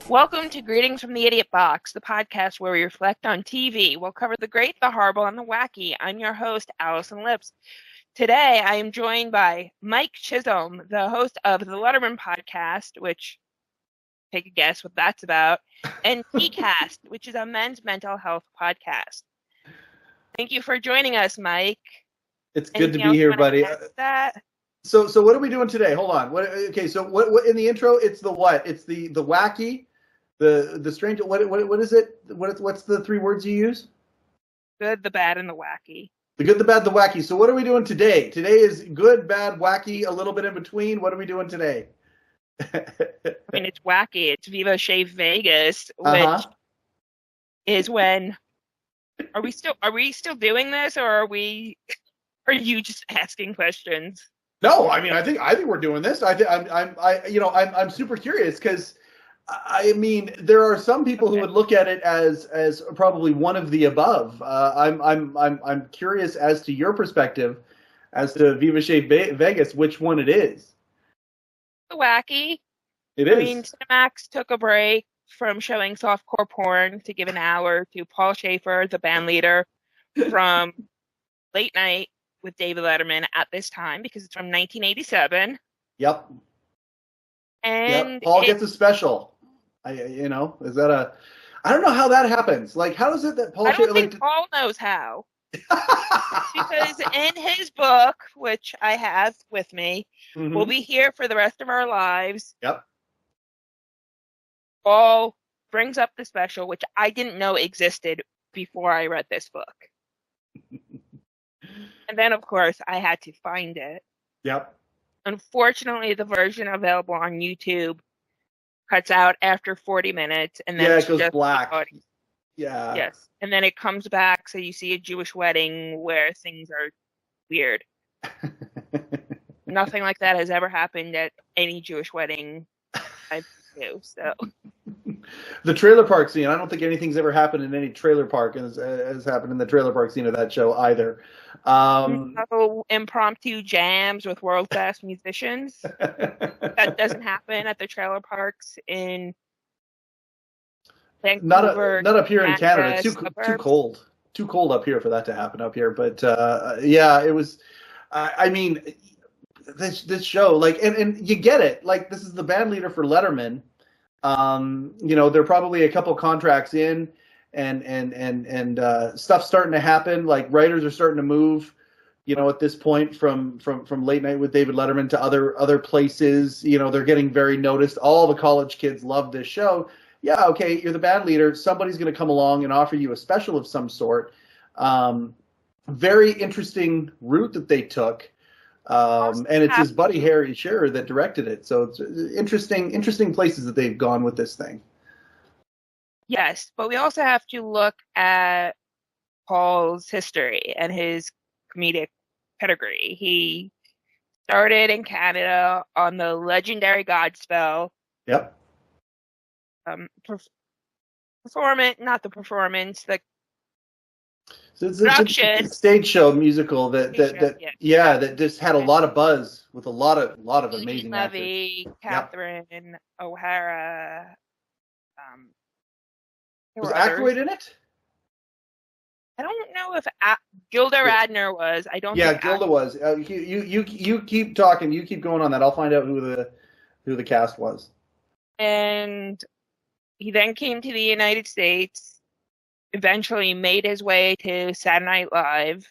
Welcome to Greetings from the Idiot Box, the podcast where we reflect on TV. We'll cover the great, the horrible, and the wacky. I'm your host, Allison Lips. Today, I am joined by Mike Chisholm, the host of the Letterman Podcast, which, take a guess what that's about, and TCast, which is a men's mental health podcast. Thank you for joining us, Mike. It's good to be here, buddy. So what are we doing today? Hold on. What in the intro? It's the what? It's the wacky, the strange. What is it? What's the three words you use? Good, the bad, and the wacky. The good, the bad, the wacky. So what are we doing today? Today is good, bad, wacky, a little bit in between. What are we doing today? I mean, it's wacky. It's Viva Shaf Vegas, which is when. Are we still doing this, or are you just asking questions? No, I mean, I think we're doing this. I'm super curious because, I mean, there are some people who would look at it as probably one of the above. I'm curious as to your perspective as to Viva Shaf Vegas, which one it is. Wacky. It is. I mean, Cinemax took a break from showing softcore porn to give an hour to Paul Shaffer, the band leader from Late Night with David Letterman at this time, because it's from 1987. Yep. And Paul gets a special. I don't know how that happens. Like, how is it that Paul? I don't think Paul knows how. Because in his book, which I have with me, we'll be here for the rest of our lives. Yep. Paul brings up the special, which I didn't know existed before I read this book. And then, of course, I had to find it. Yep. Unfortunately, the version available on YouTube cuts out after 40 minutes. And then it goes black. Yeah. Yes. And then it comes back, so you see a Jewish wedding where things are weird. Nothing like that has ever happened at any Jewish wedding I've been to, so... The trailer park scene. I don't think anything's ever happened in any trailer park as happened in the trailer park scene of that show either. Impromptu jams with world-class musicians. That doesn't happen at the trailer parks in Vancouver. Not up here in Canada. It's too cold. Too cold up here for that to happen up here. But it was. I mean, this show, like, and you get it. Like, this is the band leader for Letterman. They're probably a couple contracts in, and stuff's starting to happen. Like, writers are starting to move, at this point from Late Night with David Letterman to other places. They're getting very noticed. All the college kids love this show. Yeah, okay, you're the band leader. Somebody's going to come along and offer you a special of some sort. Very interesting route that they took. And it's his buddy Harry Shearer that directed it. So it's interesting places that they've gone with this thing. Yes, but we also have to look at Paul's history and his comedic pedigree. He started in Canada on the legendary Godspell. Yep. It's a stage show musical that just had a lot of buzz with a lot of amazing Levy, actors. Catherine O'Hara. Was Aykroyd in it? I don't know if Gilda Radner was. I don't. Yeah, Gilda was. You keep talking. You keep going on that. I'll find out who the cast was. And he then came to the United States. Eventually made his way to Saturday Night Live.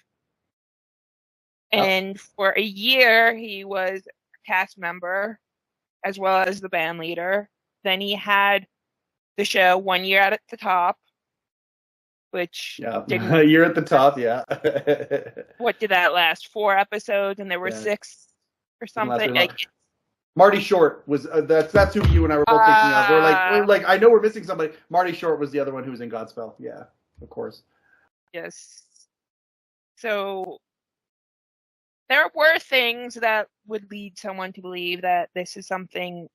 And for a year, he was a cast member as well as the band leader. Then he had the show One Year at the Top, which didn't... A year at the top, yeah. What did that last? 4 episodes, and there were 6 or something. Marty Short was that's who you and I were both thinking of. We're like I know we're missing somebody. Marty Short was the other one who was in Godspell. Yeah, of course. Yes. So there were things that would lead someone to believe that this is something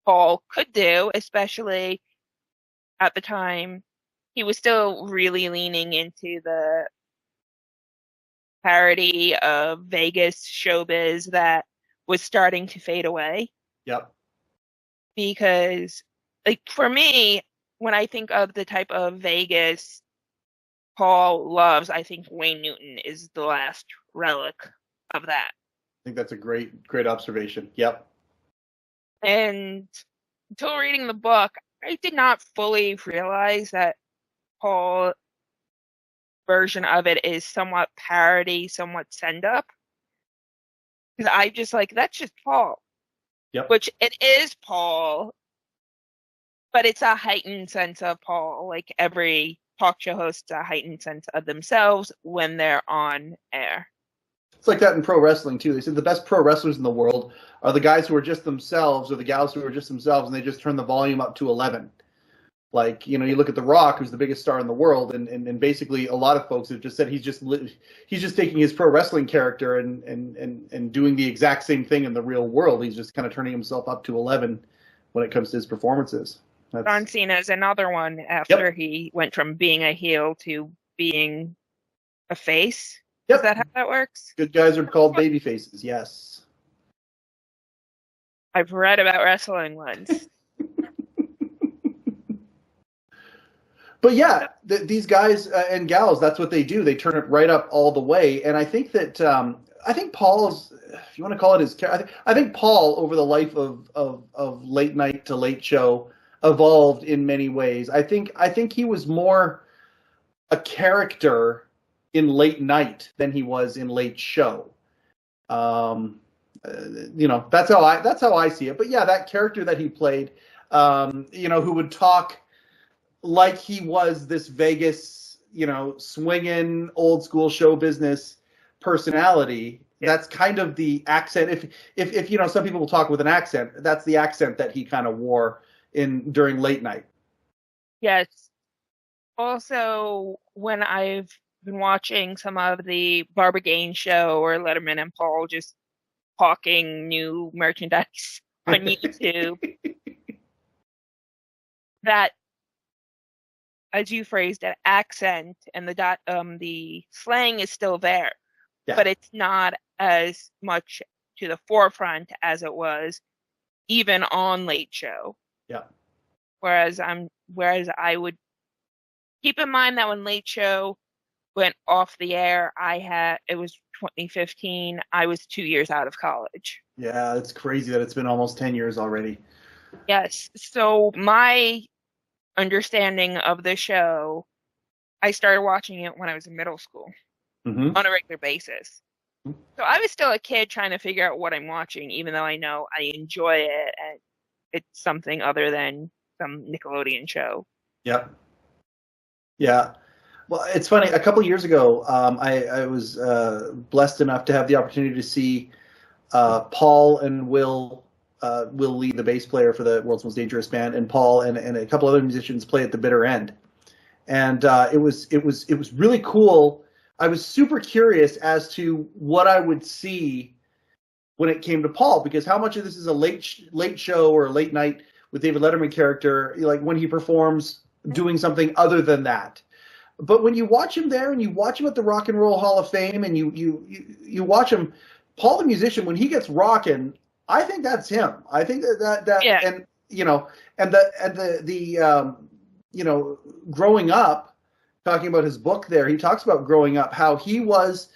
Paul could do, especially at the time. He was still really leaning into the parody of Vegas showbiz that was starting to fade away. Yep. Because, like, for me, when I think of the type of Vegas Paul loves, I think Wayne Newton is the last relic of that. I think that's a great observation. Yep. And until reading the book, I did not fully realize that Paul's version of it is somewhat parody, somewhat send-up. Because I just like, that's just Paul. Yep. Which it is Paul, but it's a heightened sense of Paul. Like every talk show hosts a heightened sense of themselves when they're on air. It's like that in pro wrestling too. They said the best pro wrestlers in the world are the guys who are just themselves or the gals who are just themselves, and they just turn the volume up to 11. Like, you look at The Rock, who's the biggest star in the world, and basically a lot of folks have just said he's just taking his pro wrestling character and doing the exact same thing in the real world. He's just kind of turning himself up to 11 when it comes to his performances. John Cena is another one after he went from being a heel to being a face. Yep. Is that how that works? Good guys are called baby faces, yes. I've read about wrestling once. But yeah, these guys and gals, that's what they do. They turn it right up all the way. And I think that Paul's, if you want to call it his character, I think Paul, over the life of late night to late show, evolved in many ways. I think he was more a character in late night than he was in late show. That's how I see it. But yeah, that character that he played, who would talk like he was this Vegas, swinging old school show business personality. Yeah. That's kind of the accent. If some people will talk with an accent, that's the accent that he kind of wore during late night. Yes. Also, when I've been watching some of the Barbara Gaines show or Letterman and Paul just hawking new merchandise on YouTube, that, as you phrased it, accent and the slang is still there, but it's not as much to the forefront as it was even on Late Show. Yeah. Whereas I would keep in mind that when Late Show went off the air, it was 2015. I was 2 years out of college. Yeah, it's crazy that it's been almost 10 years already. Yes. So my understanding of the show, I started watching it when I was in middle school on a regular basis. Mm-hmm. So I was still a kid trying to figure out what I'm watching, even though I know I enjoy it and it's something other than some Nickelodeon show. Yep. Yeah. Well, it's funny. A couple of years ago, I was blessed enough to have the opportunity to see Paul and Will Lee, the bass player for the World's Most Dangerous Band, and Paul and a couple other musicians play at the bitter end. And it was really cool. I was super curious as to what I would see when it came to Paul, because how much of this is a late show or a late night with David Letterman character, like when he performs doing something other than that. But when you watch him there and you watch him at the Rock and Roll Hall of Fame and you watch him, Paul the musician, when he gets rocking, I think that's him. I think that yeah. And growing up, talking about his book there, he talks about growing up, how he was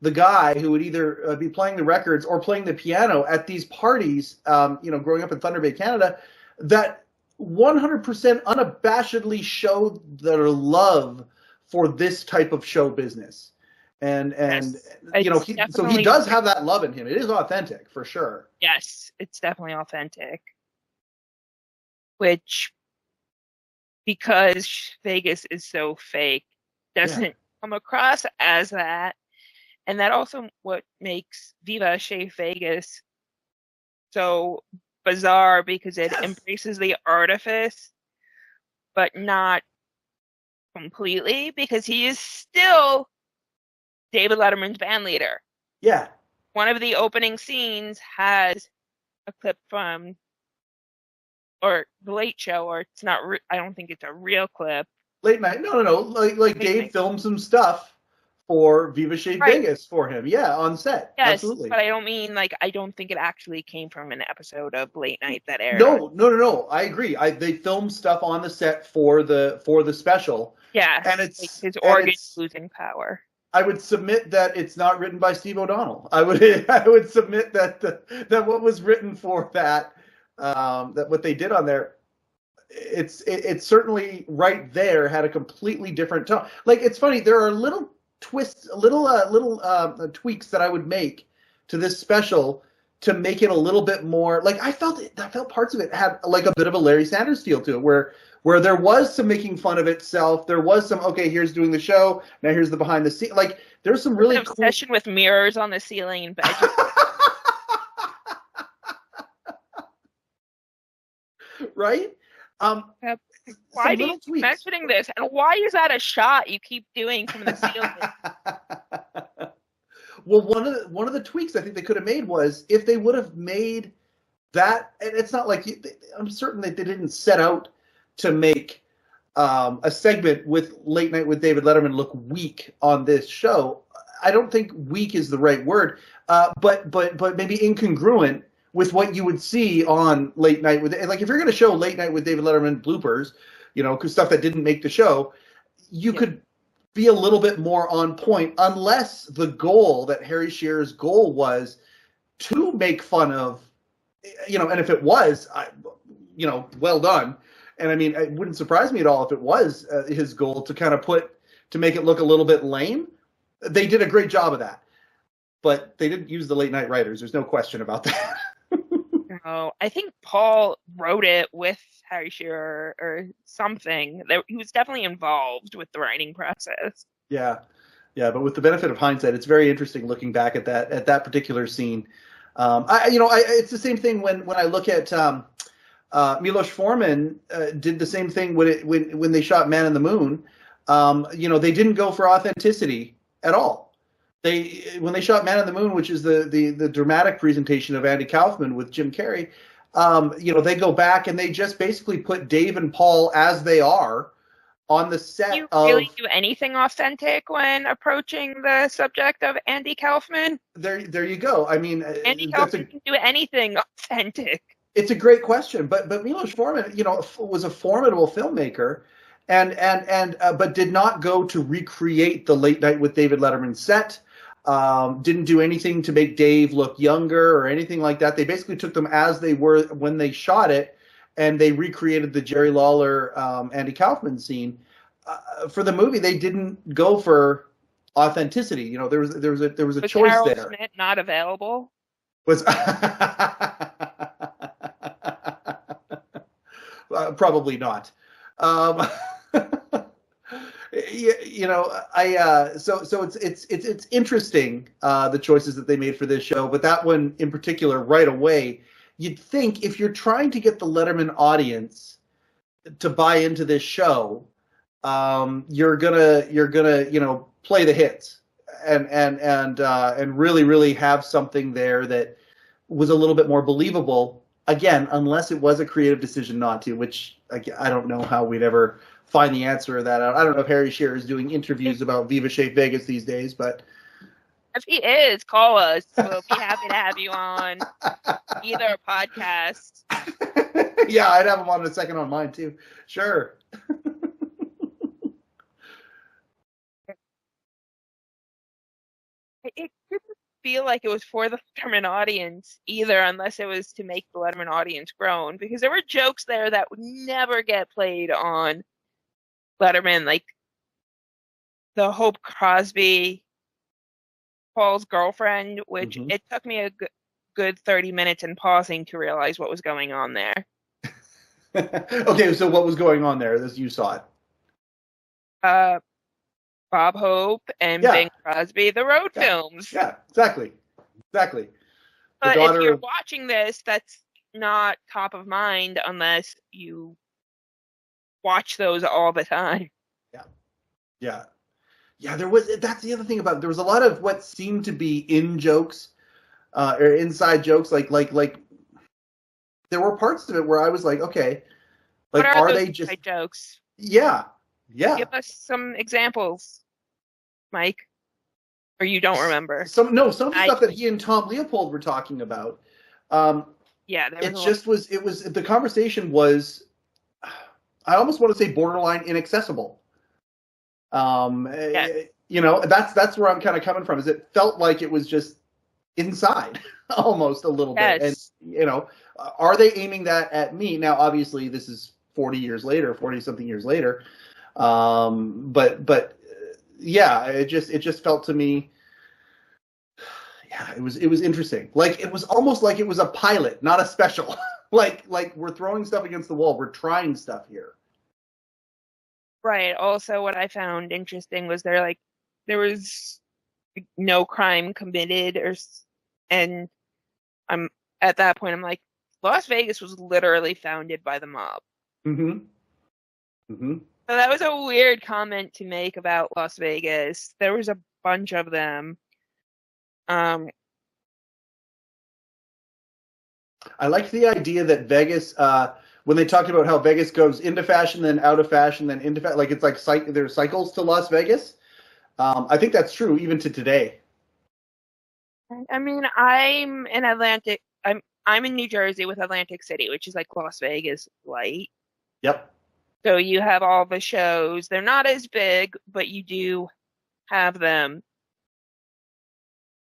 the guy who would either be playing the records or playing the piano at these parties, growing up in Thunder Bay, Canada, that 100% unabashedly showed their love for this type of show business. And he does have that love in him. It is authentic, for sure. Yes, it's definitely authentic. Which, because Vegas is so fake, doesn't come across as that. And that also what makes Viva Shaf Vegas so bizarre, because it embraces the artifice, but not completely, because he is still David Letterman's band leader. Yeah. One of the opening scenes has a clip from The Late Show, or it's not. I don't think it's a real clip. Late night? No. Like Dave filmed some stuff for Viva Shaf Vegas for him. Yeah, on set. Yes, absolutely. But I don't mean I don't think it actually came from an episode of Late Night that aired. No. I agree. They filmed stuff on the set for the special. Yeah, and it's his organs losing power. I would submit that it's not written by Steve O'Donnell. I would submit that that what was written for that what they did on there. It's certainly right there had a completely different tone. Like, it's funny, there are little twists, little tweaks that I would make to this special to make it a little bit more like I felt parts of it had like a bit of a Larry Sanders feel to it, where there was some making fun of itself. There was some, okay, here's doing the show, now here's the behind the scene. Like, there's some really cool obsession with mirrors on the ceiling and bedroom. Right? Yep. Why do you keep mentioning this? And why is that a shot you keep doing from the ceiling? Well, one of the tweaks I think they could have made was if they would have made that, and it's not like I'm certain that they didn't set out to make a segment with Late Night with David Letterman look weak on this show. I don't think weak is the right word, but maybe incongruent with what you would see on Late Night with, like, if you're going to show Late Night with David Letterman bloopers, because stuff that didn't make the show, you could be a little bit more on point, unless the goal that Harry Shearer's goal was to make fun of, and if it was, well done. And I mean, it wouldn't surprise me at all if it was his goal to make it look a little bit lame. They did a great job of that, but they didn't use the late night writers. There's no question about that. No, I think Paul wrote it with Harry Shearer or something. He was definitely involved with the writing process. Yeah, but with the benefit of hindsight, it's very interesting looking back at that particular scene. It's the same thing when I look at Milos Forman did the same thing when they shot Man in the Moon. They didn't go for authenticity at all. When they shot Man in the Moon, which is the dramatic presentation of Andy Kaufman with Jim Carrey, they go back and they just basically put Dave and Paul as they are on the set. Do you really do anything authentic when approaching the subject of Andy Kaufman? There you go. I mean, Andy Kaufman can do anything authentic. It's a great question, but Milos Forman, was a formidable filmmaker, but did not go to recreate the Late Night with David Letterman set. Didn't do anything to make Dave look younger or anything like that. They basically took them as they were when they shot it, and they recreated the Jerry Lawler, Andy Kaufman scene. For the movie, they didn't go for authenticity. There was a choice Harold there. Smith not available? Was probably not. So it's interesting, the choices that they made for this show, but that one in particular, right away, you'd think if you're trying to get the Letterman audience to buy into this show, you're gonna play the hits and really, really have something there that was a little bit more believable. Again, unless it was a creative decision not to, which I don't know how we'd ever find the answer of that out. I don't know if Harry Shearer is doing interviews about Viva Shaf Vegas these days, but if he is, call us. We'll be happy to have you on either podcast. Yeah, I'd have him on in a second on mine too. Sure. It didn't feel like it was for the Letterman audience either, unless it was to make the Letterman audience groan, because there were jokes there that would never get played on Letterman, like the Hope Crosby, Paul's girlfriend, which it took me a good 30 minutes in pausing to realize what was going on there. Okay, so what was going on there as you saw it? Bob Hope and Bing Crosby, the road films. Yeah, exactly. But if you're watching this, that's not top of mind unless you watch those all the time. Yeah. That's the other thing about it. There was a lot of what seemed to be in jokes, or inside jokes. Like there were parts of it where I was like, okay, like, what are they just jokes? Yeah. Give us some examples, Mike. Or you don't remember? Some of the stuff that he and Tom Leopold were talking about. Yeah, the conversation was, I almost want to say borderline inaccessible. Yes. That's where I'm kind of coming from. Is it felt like it was just inside almost a little bit, and are they aiming that at me? Now, obviously, this is 40 something years later, but yeah, it just felt to me. Yeah, it was interesting. Like it was almost like it was a pilot, not a special. like we're throwing stuff against the wall. We're trying stuff here. Right. Also, what I found interesting was there was no crime committed, and I'm at that point. I'm like, Las Vegas was literally founded by the mob. Mm-hmm. Mm-hmm. So that was a weird comment to make about Las Vegas. There was a bunch of them. I liked the idea that Vegas, when they talked about how Vegas goes into fashion, then out of fashion, then into fashion, like it's like there's cycles to Las Vegas. I think that's true even to today. I mean, I'm in New Jersey with Atlantic City, which is like Las Vegas light. Yep. So you have all the shows. They're not as big, but you do have them.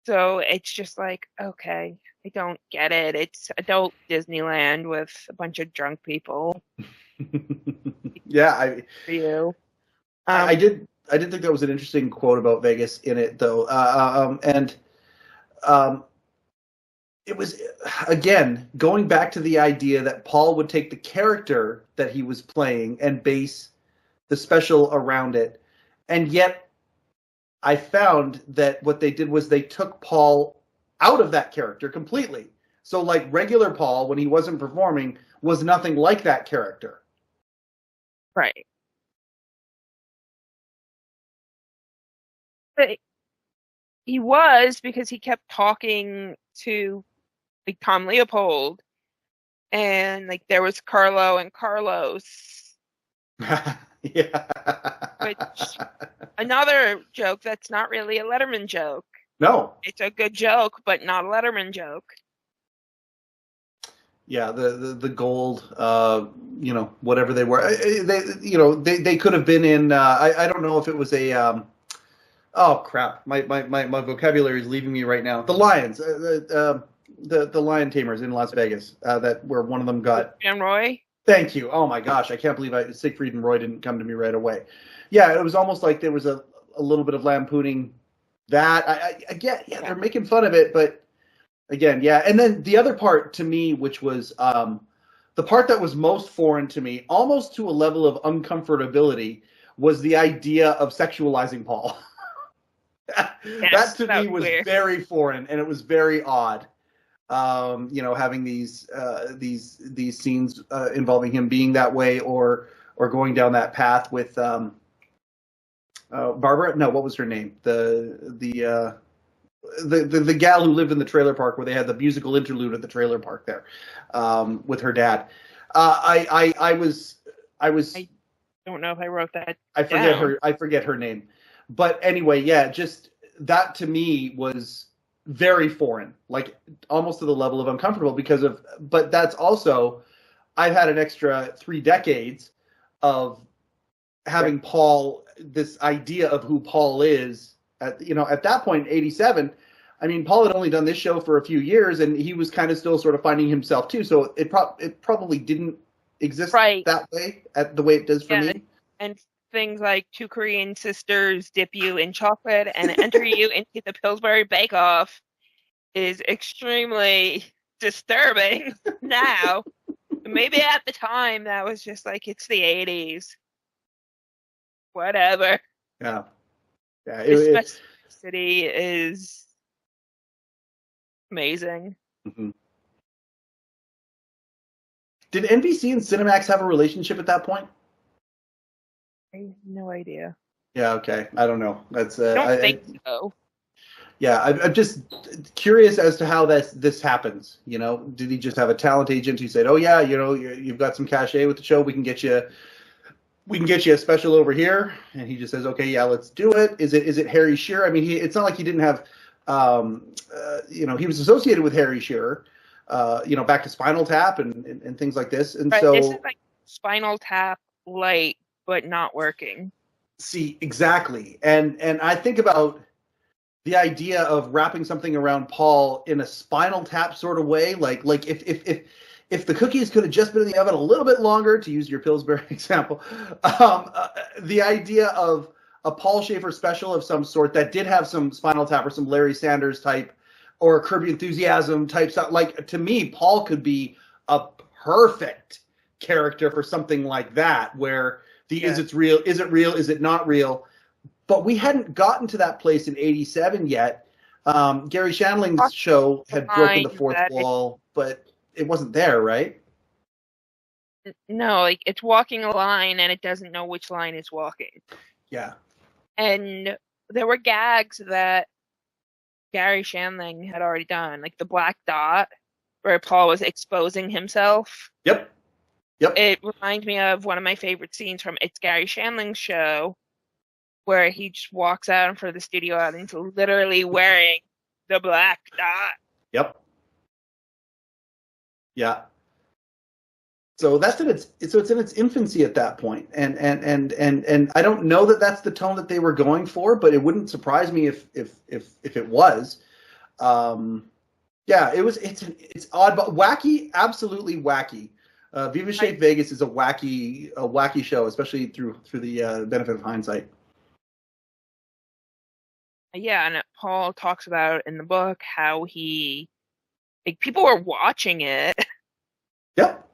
So it's just like, okay, I don't get it. It's adult Disneyland with a bunch of drunk people. Yeah, for you. I did think that was an interesting quote about Vegas in it, though, and it was, again, going back to the idea that Paul would take the character that he was playing and base the special around it. And yet I found that what they did was they took Paul out of that character completely. So like regular Paul, when he wasn't performing, was nothing like that character. Right. But he was, because he kept talking to like Tom Leopold, and like there was Carlo and Carlos. Yeah. Which, another joke that's not really a Letterman joke. No. It's a good joke, but not a Letterman joke. Yeah, the gold, whatever they were, they could have been in. I don't know if it was a. Oh crap! My vocabulary is leaving me right now. The Lions, the Lion Tamers in Las Vegas, that where one of them got. And Roy. Thank you. Oh my gosh, I can't believe Siegfried and Roy didn't come to me right away. Yeah, it was almost like there was a little bit of lampooning that. I get. Yeah, they're making fun of it, but. Again, yeah. And then the other part to me, which was the part that was most foreign to me, almost to a level of uncomfortability, was the idea of sexualizing Paul. That to me was weird. Very foreign, and it was very odd. Having these scenes involving him being that way or going down that path with Barbara. No, what was her name? The gal who lived in the trailer park where they had the musical interlude at the trailer park there, with her dad. I don't know if I wrote that. I forget her name, but anyway, yeah, just that to me was very foreign, like almost to the level of uncomfortable but that's also, I've had an extra 3 decades of having Paul, this idea of who Paul is. At that point, 87, I mean, Paul had only done this show for a few years, and he was kind of still sort of finding himself too. So it probably didn't exist that way, at the way it does for me. And things like 2 Korean sisters dip you in chocolate and enter you into the Pillsbury Bake Off is extremely disturbing now. Maybe at the time that was just like, it's the 80s. Whatever. Yeah. Yeah, Especially City is amazing. Mm-hmm. Did NBC and Cinemax have a relationship at that point? I have no idea. Yeah, okay. I don't know. That's I don't think so. Yeah, I'm just curious as to how this happens. Did he just have a talent agent who said, "Oh yeah, you've got some cachet with the show. We can get you we can get you a special over here. And he just says, okay, yeah, let's do it. Is it Harry Shearer? I mean, it's not like he didn't have, he was associated with Harry Shearer, back to Spinal Tap and things like this. And right, so this is like Spinal Tap light, but not working. See, exactly. And I think about the idea of wrapping something around Paul in a Spinal Tap sort of way, like if the cookies could have just been in the oven a little bit longer, to use your Pillsbury example, the idea of a Paul Shaffer special of some sort that did have some Spinal Tap or some Larry Sanders type or Curb Your Enthusiasm type stuff, like, to me, Paul could be a perfect character for something like that, where is it real, is it not real? But we hadn't gotten to that place in '87 yet. Gary Shandling's show had broken the fourth wall, but it wasn't there, right? No, like, it's walking a line and it doesn't know which line it's walking. Yeah. And there were gags that Gary Shandling had already done, like the black dot where Paul was exposing himself. Yep. It reminds me of one of my favorite scenes from It's Gary Shandling's show, where he just walks out in front of the studio audience literally wearing the black dot. Yep. Yeah. So it's in its infancy at that point, and I don't know that that's the tone that they were going for, but it wouldn't surprise me if it was. It's odd, but wacky, absolutely wacky. Viva Shaf Vegas is a wacky show, especially through the benefit of hindsight. Yeah, and Paul talks about in the book how people were watching it. Yep.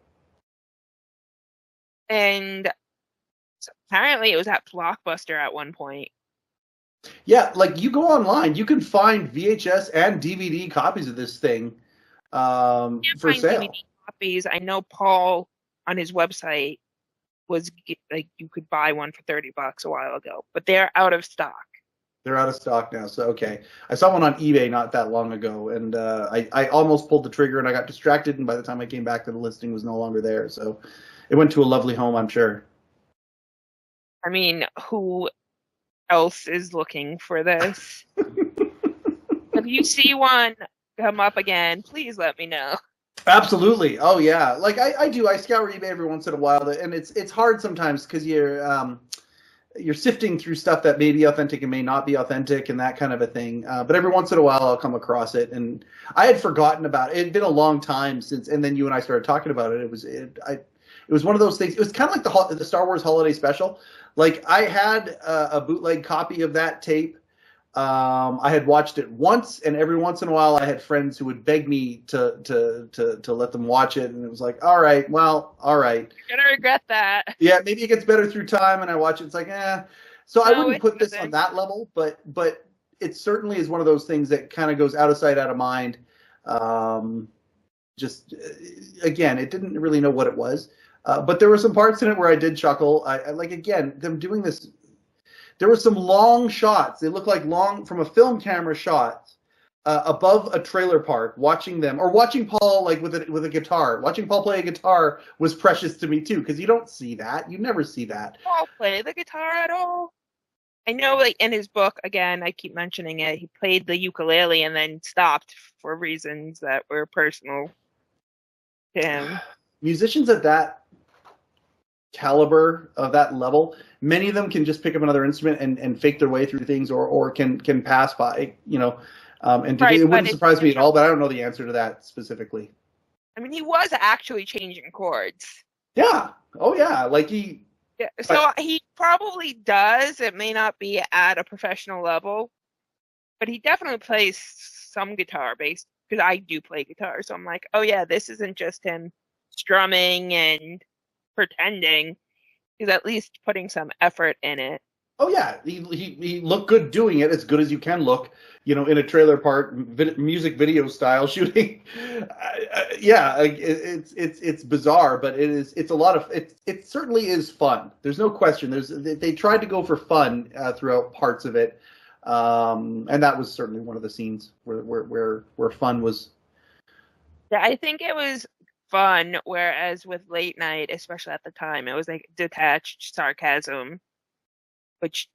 And apparently it was at Blockbuster at one point. Yeah, like, you go online, you can find VHS and DVD copies of this thing for sale. DVD copies. I know Paul on his website was like, you could buy one for $30 a while ago, but they're out of stock. They're out of stock now, so okay. I saw one on eBay not that long ago, and I almost pulled the trigger, and I got distracted, and by the time I came back, the listing was no longer there. So it went to a lovely home, I'm sure. I mean, who else is looking for this? If you see one come up again, please let me know. Absolutely. Oh yeah. Like I do. I scour eBay every once in a while, and it's hard sometimes because you're sifting through stuff that may be authentic and may not be authentic and that kind of a thing. But every once in a while I'll come across it, and I had forgotten about it. It had been a long time since, and then you and I started talking about it. It was one of those things. It was kind of like the Star Wars Holiday Special. Like, I had a bootleg copy of that tape. I had watched it once, and every once in a while I had friends who would beg me to let them watch it, and it was like, all right. You're gonna regret that. Yeah, maybe it gets better through time, and I watch it, it's like, eh. So I wouldn't put this on that level, but it certainly is one of those things that kind of goes out of sight, out of mind. Again, it didn't really know what it was. But there were some parts in it where I did chuckle. I like, again, them doing this. There were some long shots. They looked like from a film camera shots above a trailer park. Watching Paul like with a guitar. Watching Paul play a guitar was precious to me too, because you don't see that. You never see that. Paul play the guitar at all? I know, like, in his book, again, I keep mentioning it, he played the ukulele and then stopped for reasons that were personal to him. Musicians at that caliber, of that level, many of them can just pick up another instrument and fake their way through things, or can pass by, and right, it wouldn't surprise me at all, but I don't know the answer to that specifically. I mean, he was actually changing chords. Yeah. Oh yeah. Like he probably does. It may not be at a professional level, but he definitely plays some guitar bass, because I do play guitar. So I'm like, oh yeah, this isn't just him strumming and pretending. He's at least putting some effort in it. Oh yeah, he looked good doing it, as good as you can look, in a trailer park music video style shooting. It's bizarre, but it's a lot of it certainly is fun. There's no question. They tried to go for fun throughout parts of it, and that was certainly one of the scenes where fun was. Yeah, I think it was fun, whereas with late night, especially at the time, it was like detached sarcasm, which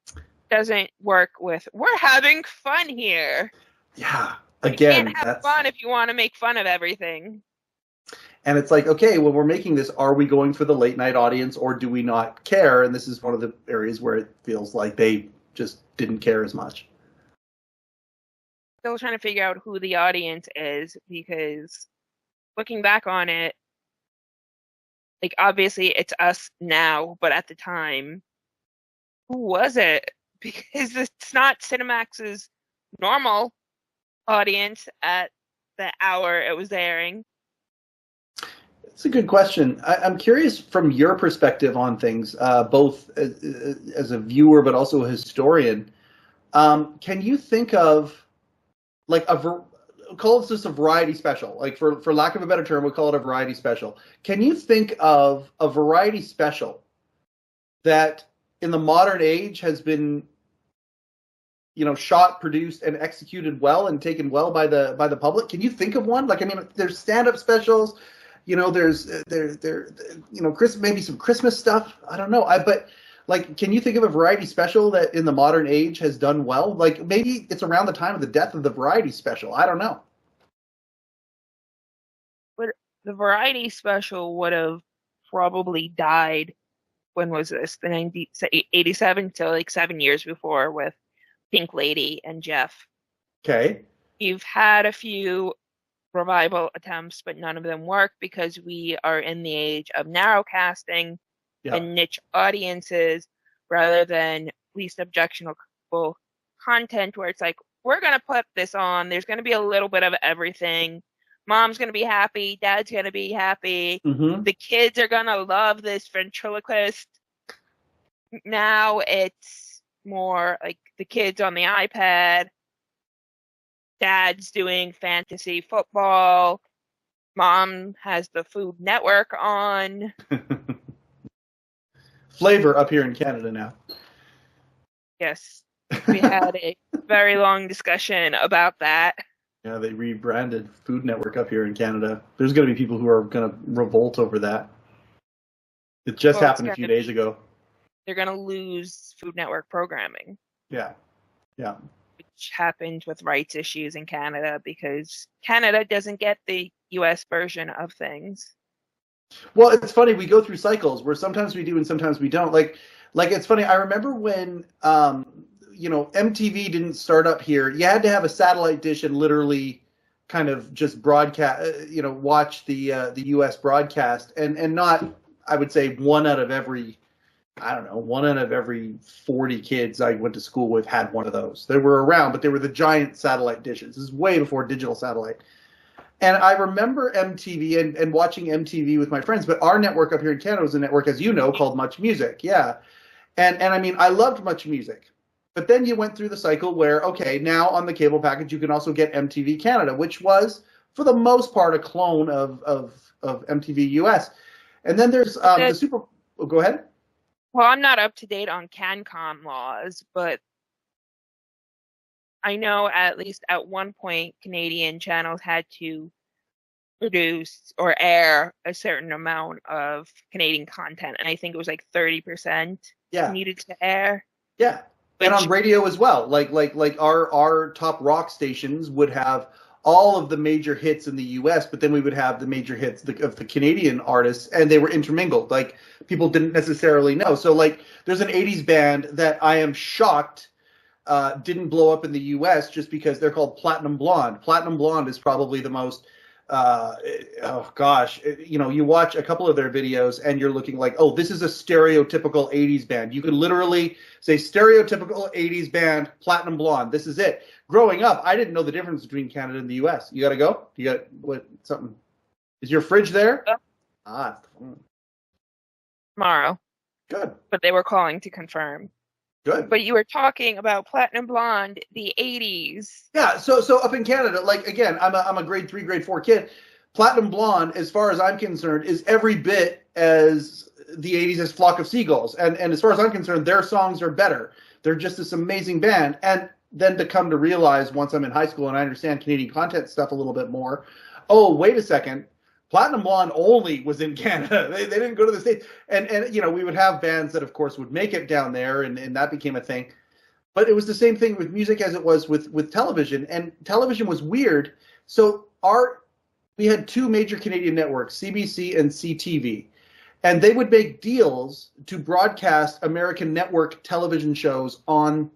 doesn't work with we're having fun here. Yeah. You can't have fun if you want to make fun of everything. And it's like, okay, when we're making this, are we going for the late night audience or do we not care? And this is one of the areas where it feels like they just didn't care as much. Still trying to figure out who the audience is, because looking back on it, like obviously it's us now, but at the time, who was it? Because it's not Cinemax's normal audience at the hour it was airing. It's a good question. I'm curious from your perspective on things, both as a viewer but also a historian. Can you think of like call this a variety special? Like for lack of a better term, we'll call it a variety special. Can you think of a variety special that in the modern age has been, shot, produced, and executed well and taken well by the public? Can you think of one? Like, I mean, there's stand-up specials. There's maybe some Christmas stuff. I don't know. But like, can you think of a variety special that in the modern age has done well? Like, maybe it's around the time of the death of the variety special. I don't know. But the variety special would have probably died. When was this? The 87, so like 7 years before, with Pink Lady and Jeff. Okay. You've had a few revival attempts, but none of them work because we are in the age of narrow casting and niche audiences rather than least objectionable content, where it's like, we're going to put this on. There's going to be a little bit of everything. Mom's going to be happy. Dad's going to be happy. Mm-hmm. The kids are going to love this ventriloquist. Now it's more like the kids on the iPad. Dad's doing fantasy football. Mom has the Food Network on. Flavor up here in Canada now. Yes. We had a very long discussion about that. Yeah, they rebranded Food Network up here in Canada. There's going to be people who are going to revolt over that. It just happened a few days ago. They're going to lose Food Network programming. Yeah. Yeah. Which happened with rights issues in Canada because Canada doesn't get the US version of things. Well, it's funny. We go through cycles where sometimes we do and sometimes we don't. Like it's funny. I remember when, MTV didn't start up here. You had to have a satellite dish and literally kind of just broadcast, watch the US broadcast and not, I would say, one out of every 40 kids I went to school with had one of those. They were around, but they were the giant satellite dishes. This is way before digital satellite. And I remember MTV and watching MTV with my friends, but our network up here in Canada was a network, as you know, called Much Music. Yeah. And I mean, I loved Much Music. But then you went through the cycle where, okay, now on the cable package, you can also get MTV Canada, which was, for the most part, a clone of MTV US. And then there's the Super... Oh, go ahead. Well, I'm not up to date on CanCon laws, but I know at least at one point Canadian channels had to produce or air a certain amount of Canadian content, and I think it was like 30% needed to air. Yeah, and on radio as well. Like our top rock stations would have all of the major hits in the US, but then we would have the major hits of the Canadian artists, and they were intermingled. Like, people didn't necessarily know. So, like, there's an 80s band that I am shocked didn't blow up in the US just because they're called Platinum Blonde. Platinum Blonde is probably the most, you watch a couple of their videos and you're looking like, oh, this is a stereotypical 80s band. You could literally say stereotypical 80s band, Platinum Blonde. This is it. Growing up, I didn't know the difference between Canada and the US. You got to go? You got something? Is your fridge there? Yeah. Tomorrow. Good. But they were calling to confirm. Good. But you were talking about Platinum Blonde, the 80s. Yeah, so up in Canada, like, again, I'm a grade 3, grade 4 kid. Platinum Blonde, as far as I'm concerned, is every bit as the 80s as Flock of Seagulls. And as far as I'm concerned, their songs are better. They're just this amazing band. And then to come to realize once I'm in high school and I understand Canadian content stuff a little bit more, oh, wait a second. Platinum Blonde only was in Canada. They didn't go to the States. And you know, we would have bands that, of course, would make it down there, and that became a thing. But it was the same thing with music as it was with television. And television was weird. So we had two major Canadian networks, CBC and CTV. And they would make deals to broadcast American network television shows on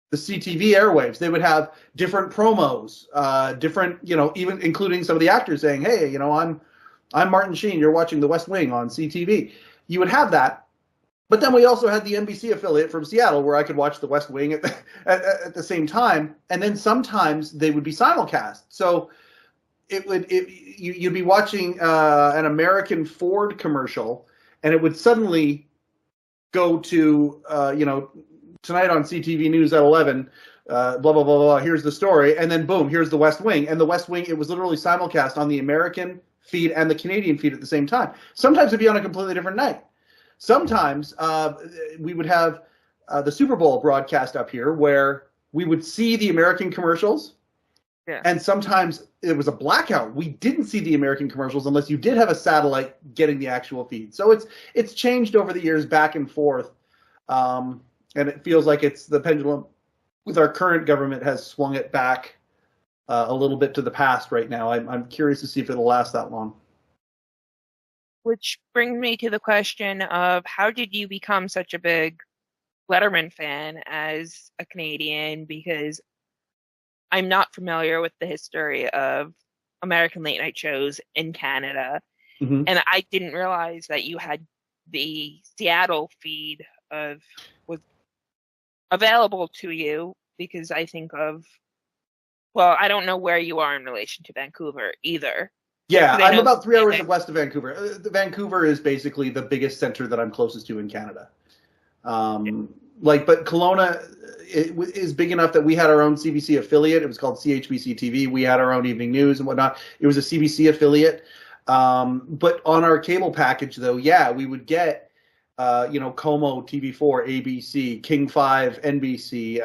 the CTV airwaves. They would have different promos, different, you know, even including some of the actors saying, hey, you know, I'm Martin Sheen, you're watching The West Wing on CTV. You would have that. But then we also had the NBC affiliate from Seattle where I could watch The West Wing at the same time. And then sometimes they would be simulcast. So you'd be watching an American Ford commercial, and it would suddenly go to, you know, tonight on CTV News at 11, blah, blah, blah, blah, here's the story. And then, boom, here's The West Wing. And The West Wing, it was literally simulcast on the American feed and the Canadian feed at the same time. Sometimes it'd be on a completely different night. Sometimes we would have the Super Bowl broadcast up here where we would see the American commercials. Yeah. And sometimes it was a blackout. We didn't see the American commercials unless you did have a satellite getting the actual feed. So it's changed over the years back and forth. And it feels like it's the pendulum with our current government has swung it back a little bit to the past right now. I'm curious to see if it'll last that long. Which brings me to the question of how did you become such a big Letterman fan as a Canadian? Because I'm not familiar with the history of American late night shows in Canada. Mm-hmm. And I didn't realize that you had the Seattle feed was available to you, because I think of, well, I don't know where you are in relation to Vancouver either. Yeah, I'm about 3 hours west of Vancouver. Vancouver is basically the biggest center that I'm closest to in Canada. But Kelowna is big enough that we had our own CBC affiliate. It was called CHBC TV. We had our own evening news and whatnot. It was a CBC affiliate. But on our cable package, though, yeah, we would get, Como, TV4, ABC, King 5, NBC,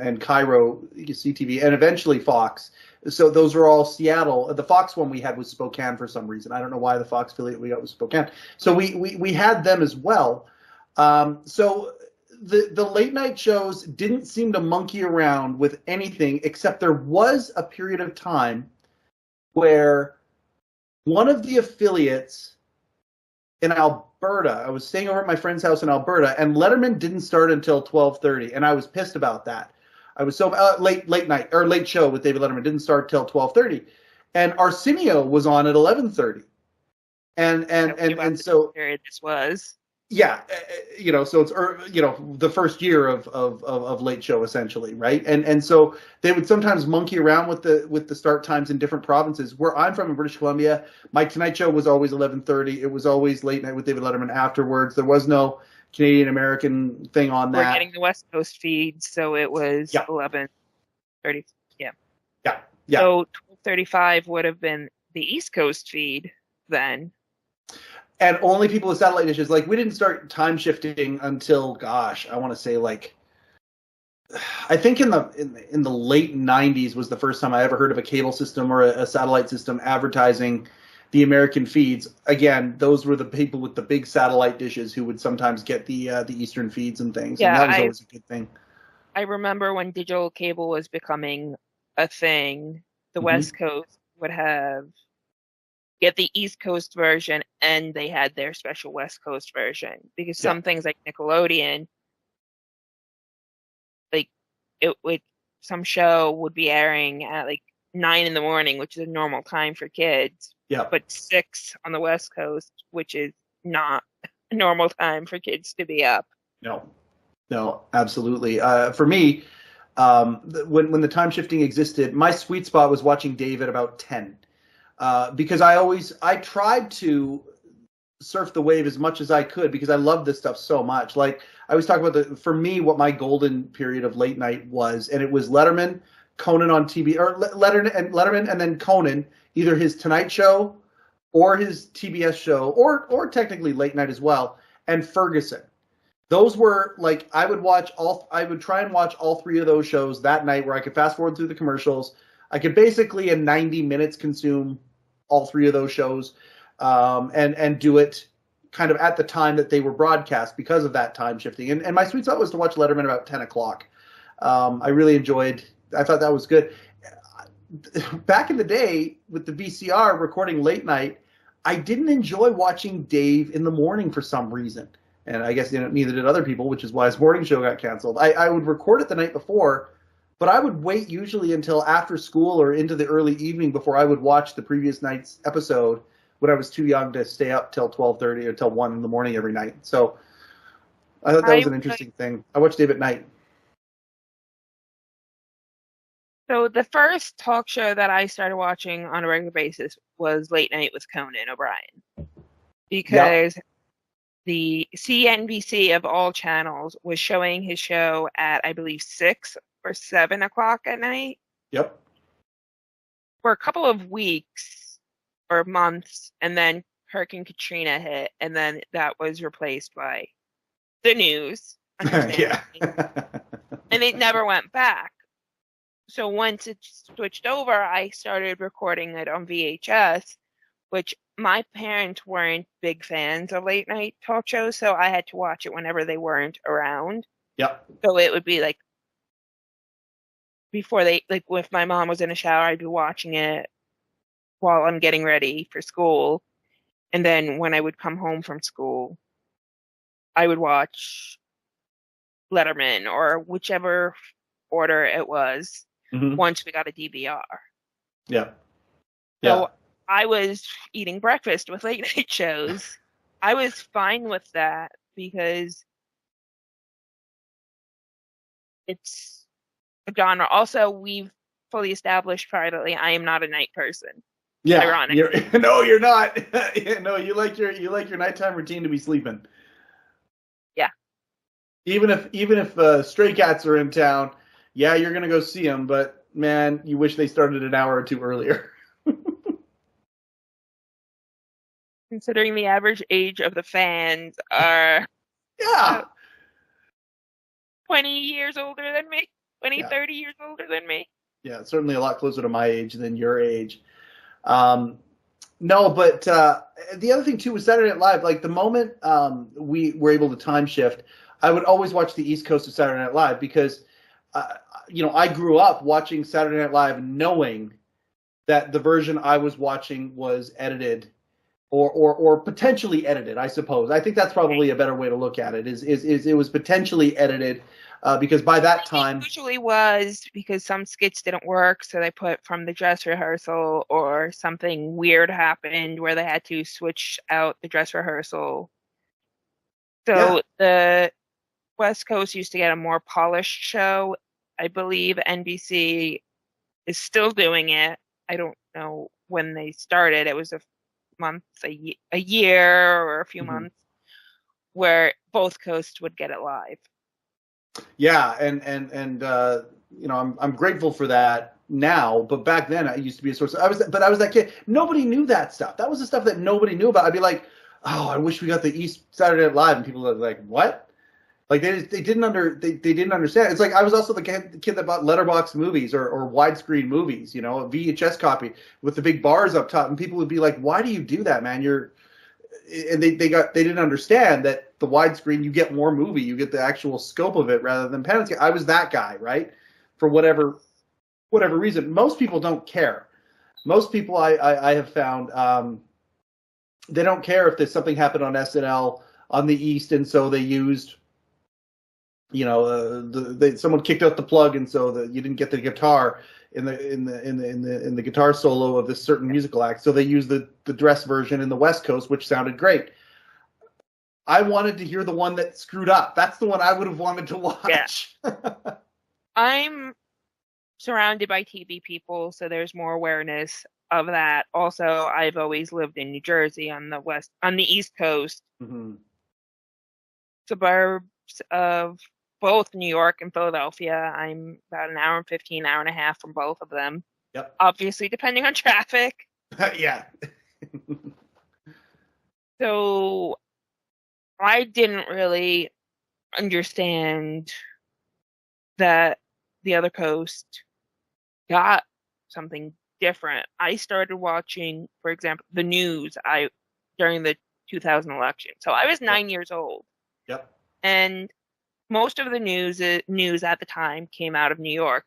and Cairo, CTV, and eventually Fox. So those were all Seattle. The Fox one we had was Spokane for some reason. I don't know why the Fox affiliate we got was Spokane. So we had them as well. So the late night shows didn't seem to monkey around with anything, except there was a period of time where one of the affiliates in Alberta, I was staying over at my friend's house in Alberta, and Letterman didn't start until 12:30, and I was pissed about that. I was so late night or late show with David Letterman didn't start till 12:30, and Arsenio was on at 11:30, and so period this was. Yeah, so it's the first year of late show essentially, right? And so they would sometimes monkey around with the start times in different provinces. Where I'm from in British Columbia, my Tonight Show was always 11:30. It was always late night with David Letterman afterwards. There was no Canadian American thing on that. We're getting the West Coast feed, so it was 11:30. Yeah. So 12:35 would have been the East Coast feed then. And only people with satellite dishes. Like, we didn't start time shifting until, gosh, I want to say I think in the late 90s was the first time I ever heard of a cable system or a satellite system advertising the American feeds. Again, those were the people with the big satellite dishes who would sometimes get the Eastern feeds and things. Yeah, and that was always a good thing. I remember when digital cable was becoming a thing, the West Coast would get the East Coast version, and they had their special West Coast version, because some things like Nickelodeon, some show would be airing at 9 in, which is a normal time for kids. Yeah. But 6 on the West Coast, which is not a normal time for kids to be up. No, absolutely. For me, when the time shifting existed, my sweet spot was watching Dave at about 10. Because I tried to surf the wave as much as I could, because I love this stuff so much. Like, I was talking about for me, what my golden period of late night was, and it was Letterman, Conan on TV, or Letterman and then Conan, either his Tonight Show or his TBS show, or technically late night as well, and Ferguson. Those were I would try and watch all 3 of those shows that night, where I could fast forward through the commercials. I could basically in 90 minutes consume all 3 of those shows. and do it kind of at the time that they were broadcast because of that time shifting. And my sweet spot was to watch Letterman about 10 o'clock. I really enjoyed. I thought that was good. Back in the day with the VCR recording late night, I didn't enjoy watching Dave in the morning for some reason. And I guess neither did other people, which is why his morning show got canceled. I would record it the night before, but I would wait usually until after school or into the early evening before I would watch the previous night's episode when I was too young to stay up till 12:30 or till 1 in the morning every night. So I thought that was an interesting thing. I watched Dave at night. So the first talk show that I started watching on a regular basis was Late Night with Conan O'Brien. Because the CNBC of all channels was showing his show at, I believe, 6 or 7 o'clock at night. Yep. For a couple of weeks or months, and then Hurricane Katrina hit, and then that was replaced by the news. Yeah. And it never went back. So once it switched over, I started recording it on VHS, which my parents weren't big fans of late night talk shows, so I had to watch it whenever they weren't around. Yep. So it would be like before they, like if my mom was in a shower, I'd be watching it while I'm getting ready for school. And then when I would come home from school, I would watch Letterman or whichever order it was once we got a DVR. Yeah. So I was eating breakfast with late night shows. I was fine with that because it's a genre. Also, we've fully established privately I am not a night person. Yeah. Ironic. No, you're not. No, you like your nighttime routine to be sleeping. Yeah. Even if Stray Cats are in town, yeah, you're gonna go see them, but man, you wish they started an hour or two earlier. Considering the average age of the fans are 20 years older than me, 30 years older than me. Yeah, certainly a lot closer to my age than your age. No, but the other thing too was Saturday Night Live. Like the moment we were able to time shift, I would always watch the East Coast of Saturday Night Live because I grew up watching Saturday Night Live knowing that the version I was watching was edited or potentially edited, I suppose. I think that's probably a better way to look at it, is it was potentially edited because by that time... It usually was because some skits didn't work, so they put from the dress rehearsal, or something weird happened where they had to switch out the dress rehearsal. So the West Coast used to get a more polished show. I believe NBC is still doing it. I don't know when they started. It was a month, a year, or a few months, where both coasts would get it live. Yeah, and I'm grateful for that now. But back then, I used to be a source. I was that kid. Nobody knew that stuff. That was the stuff that nobody knew about. I'd be like, oh, I wish we got the East Saturday Night Live, and people were like, what? Like they didn't understand. It's like I was also the kid that bought letterbox movies or widescreen movies, a VHS copy with the big bars up top, and people would be like, "Why do you do that, man? And they didn't understand that the widescreen, you get more movie, you get the actual scope of it rather than pen. I was that guy, right? For whatever reason, most people don't care. Most people I have found they don't care if there's something happened on SNL on the East, and so they used. Someone kicked out the plug, and so you didn't get the guitar in the guitar solo of this certain musical act. So they used the dress version in the West Coast, which sounded great. I wanted to hear the one that screwed up. That's the one I would have wanted to watch. Yeah. I'm surrounded by TV people, so there's more awareness of that. Also, I've always lived in New Jersey on the East Coast, suburbs of both New York and Philadelphia. I'm about an hour and 15, hour and a half from both of them. Yep. Obviously, depending on traffic. Yeah. So I didn't really understand that the other coast got something different. I started watching, for example, the news. I during the 2000 election. So I was 9 years old. Yep. And most of the news at the time came out of New York.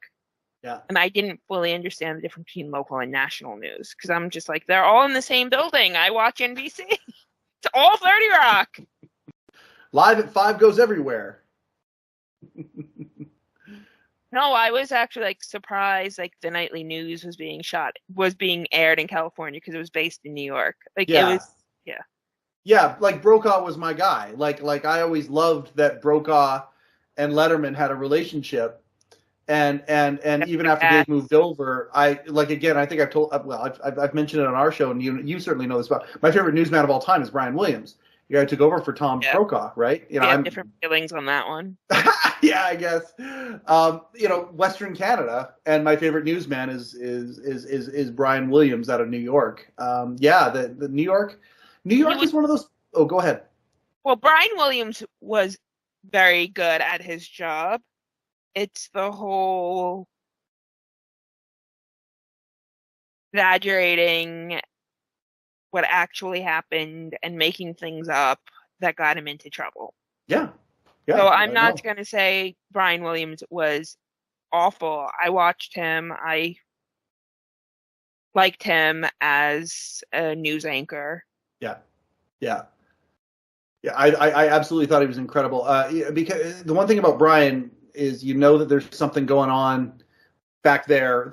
Yeah. And I didn't fully understand the difference between local and national news because I'm just like, they're all in the same building. I watch NBC. It's all 30 Rock. Live at 5 goes everywhere. No, I was actually like surprised like the nightly news was being aired in California because it was based in New York. Like it was, yeah. Yeah, like Brokaw was my guy. Like I always loved that Brokaw and Letterman had a relationship. And even after Dave moved over, I think I've mentioned it on our show, and you certainly know this about my favorite newsman of all time is Brian Williams. The guy who took over for Tom Brokaw, right? You know, I have different feelings on that one. Yeah, I guess. Western Canada, and my favorite newsman is Brian Williams out of New York. The New York is one of those. Oh, go ahead. Well, Brian Williams was very good at his job. It's the whole exaggerating what actually happened and making things up that got him into trouble. Yeah. So I'm not going to say Brian Williams was awful. I watched him. I liked him as a news anchor. Yeah. I absolutely thought he was incredible. Because the one thing about Brian is that there's something going on back there.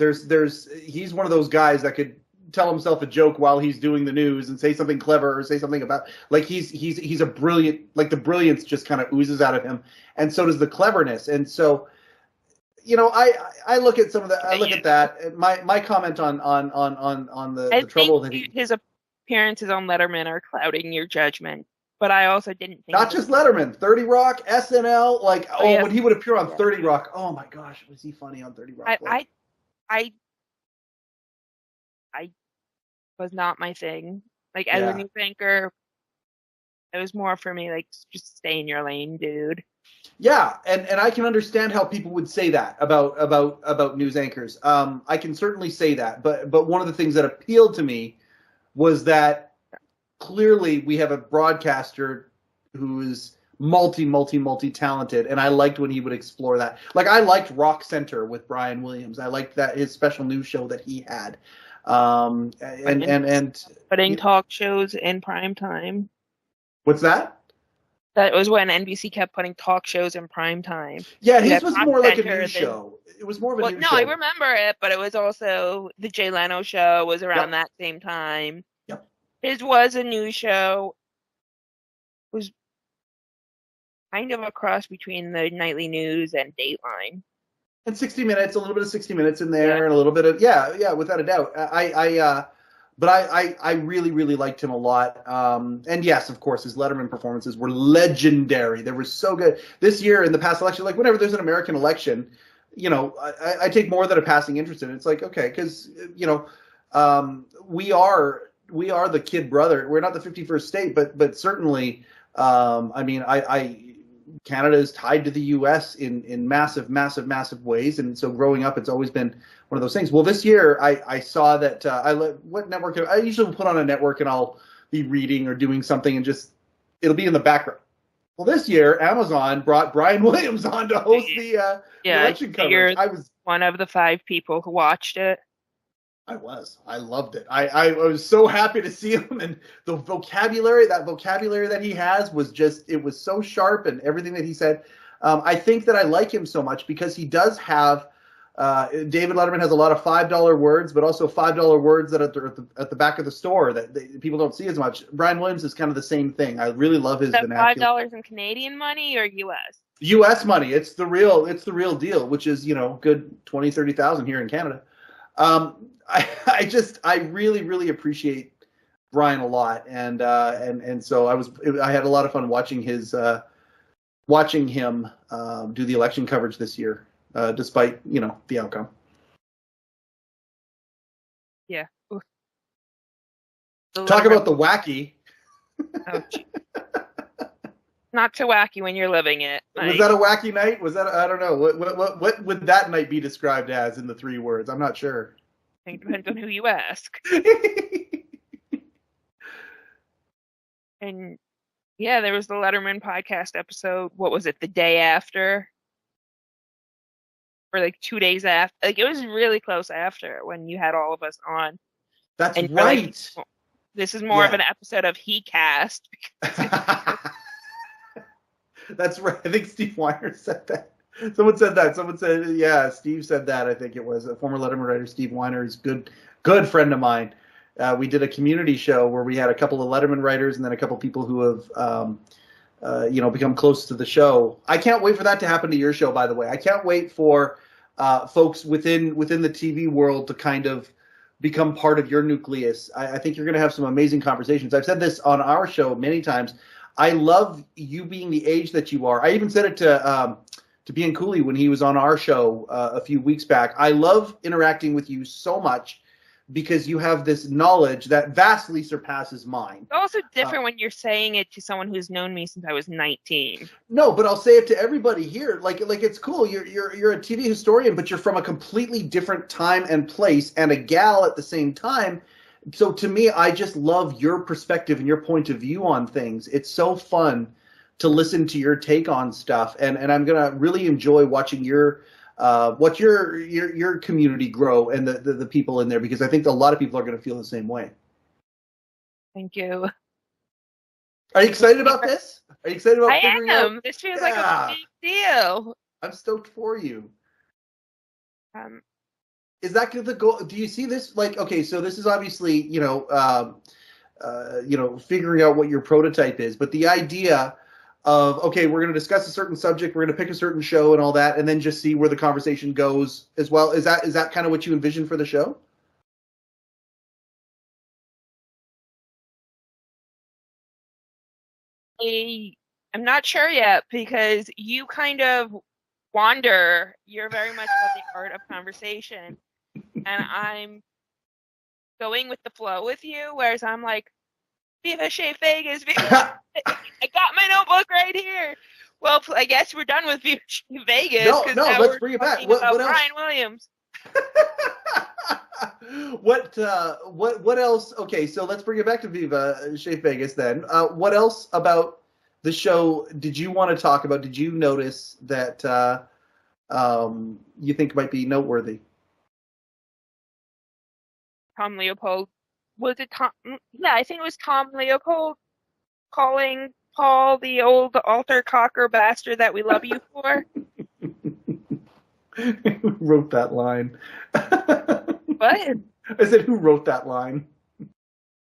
He's one of those guys that could tell himself a joke while he's doing the news and say something clever or say something about he's a brilliant, like the brilliance just kind of oozes out of him, and so does the cleverness. And so I look at some of I look at that. My comment on the trouble that his appearances on Letterman are clouding your judgment. But I also didn't think not just Letterman, 30 Rock, SNL, when he would appear on 30 Rock. Oh my gosh, was he funny on 30 Rock? I was not my thing. Like as a news anchor, it was more for me like just stay in your lane, dude. Yeah, and I can understand how people would say that about news anchors. I can certainly say that, but one of the things that appealed to me was that clearly we have a broadcaster who is multi-talented, and I liked when he would explore that. Like I liked Rock Center with Brian Williams. I liked that his special news show that he had. Putting talk shows in prime time. What's that? That was when NBC kept putting talk shows in prime time. Yeah, his was more like a news show. It was more of a news show. No, I remember it, but it was also the Jay Leno show was around that same time. His was a news show. It was kind of a cross between the nightly news and Dateline. And 60 Minutes, a little bit of 60 Minutes in there, and a little bit of without a doubt. But I really, really liked him a lot. And yes, of course, his Letterman performances were legendary. They were so good. This year in the past election, like whenever there's an American election, I take more than a passing interest in it. It's like, okay, because, we are the kid brother. We're not the 51st state, but certainly, Canada is tied to the U.S. in massive, massive, massive ways. And so growing up, it's always been one of those things. Well, this year I saw that what network? I usually put on a network and I'll be reading or doing something and just it'll be in the background. Well, this year Amazon brought Brian Williams on to host the election coverage. I was one of the 5 people who watched it. I loved it. I was so happy to see him, and the vocabulary that he has was it was so sharp, and everything that he said. I think that I like him so much because he does have, David Letterman has a lot of $5 words, but also $5 words that are at the back of the store that people don't see as much. Brian Williams is kind of the same thing. I really love his vernacular. $5 in Canadian money or U.S.? U.S. money. It's the real deal, which is, good 20, 30,000 here in Canada. I really, really appreciate Brian a lot, and so I had a lot of fun watching him do the election coverage this year, despite the outcome. Yeah. Talk about the wacky. Oh, not so wacky when you're living it. Was that a wacky night? Was that I don't know. What would that night be described as in the 3 words? I'm not sure. It depends on who you ask. And yeah, there was the Letterman podcast episode. What was it? The day after, or like 2 days after? Like it was really close after when you had all of us on. That's And you're right. like, this is more of an episode of He Cast. That's right. I think Steve Weiner said that. Someone said that. Someone said, yeah, Steve said that. I think it was a former Letterman writer, Steve Weiner, is good friend of mine. We did a community show where we had a couple of Letterman writers and then a couple of people who have, become close to the show. I can't wait for that to happen to your show, by the way. I can't wait for folks within the TV world to kind of become part of your nucleus. I think you're going to have some amazing conversations. I've said this on our show many times. I love you being the age that you are. I even said it to Bian Cooley when he was on our show a few weeks back. I love interacting with you so much because you have this knowledge that vastly surpasses mine. It's also different when you're saying it to someone who's known me since I was 19. No, but I'll say it to everybody here. Like it's cool. You're a TV historian, but you're from a completely different time and place, and a gal at the same time. So to me, I just love your perspective and your point of view on things. It's so fun to listen to your take on stuff, and I'm gonna really enjoy watching your community grow and the people in there, because I think a lot of people are gonna feel the same way. Thank you. Are you excited about this? Are you excited about figuring out? I am. This feels like a big deal. I'm stoked for you. Is that the goal? Do you see this? Like, okay, so this is obviously, figuring out what your prototype is, but the idea of, okay, we're going to discuss a certain subject, we're going to pick a certain show and all that, and then just see where the conversation goes as well. Is that kind of what you envision for the show? I'm not sure yet, because you kind of wander. You're very much about the art of conversation, and I'm going with the flow with you, whereas I'm like, Viva Shaf Vegas. I got my notebook right here. Well, I guess we're done with Viva Shaf Vegas. No, let's bring it back. What else? Brian Williams. What else? Okay, so let's bring it back to Viva Shaf Vegas then. What else about the show did you want to talk about? Did you notice that you think might be noteworthy? Tom Leopold. Was it Tom? Yeah, I think it was Tom Leopold calling Paul the old altar cocker bastard that we love you for. Who wrote that line? What? I said, who wrote that line?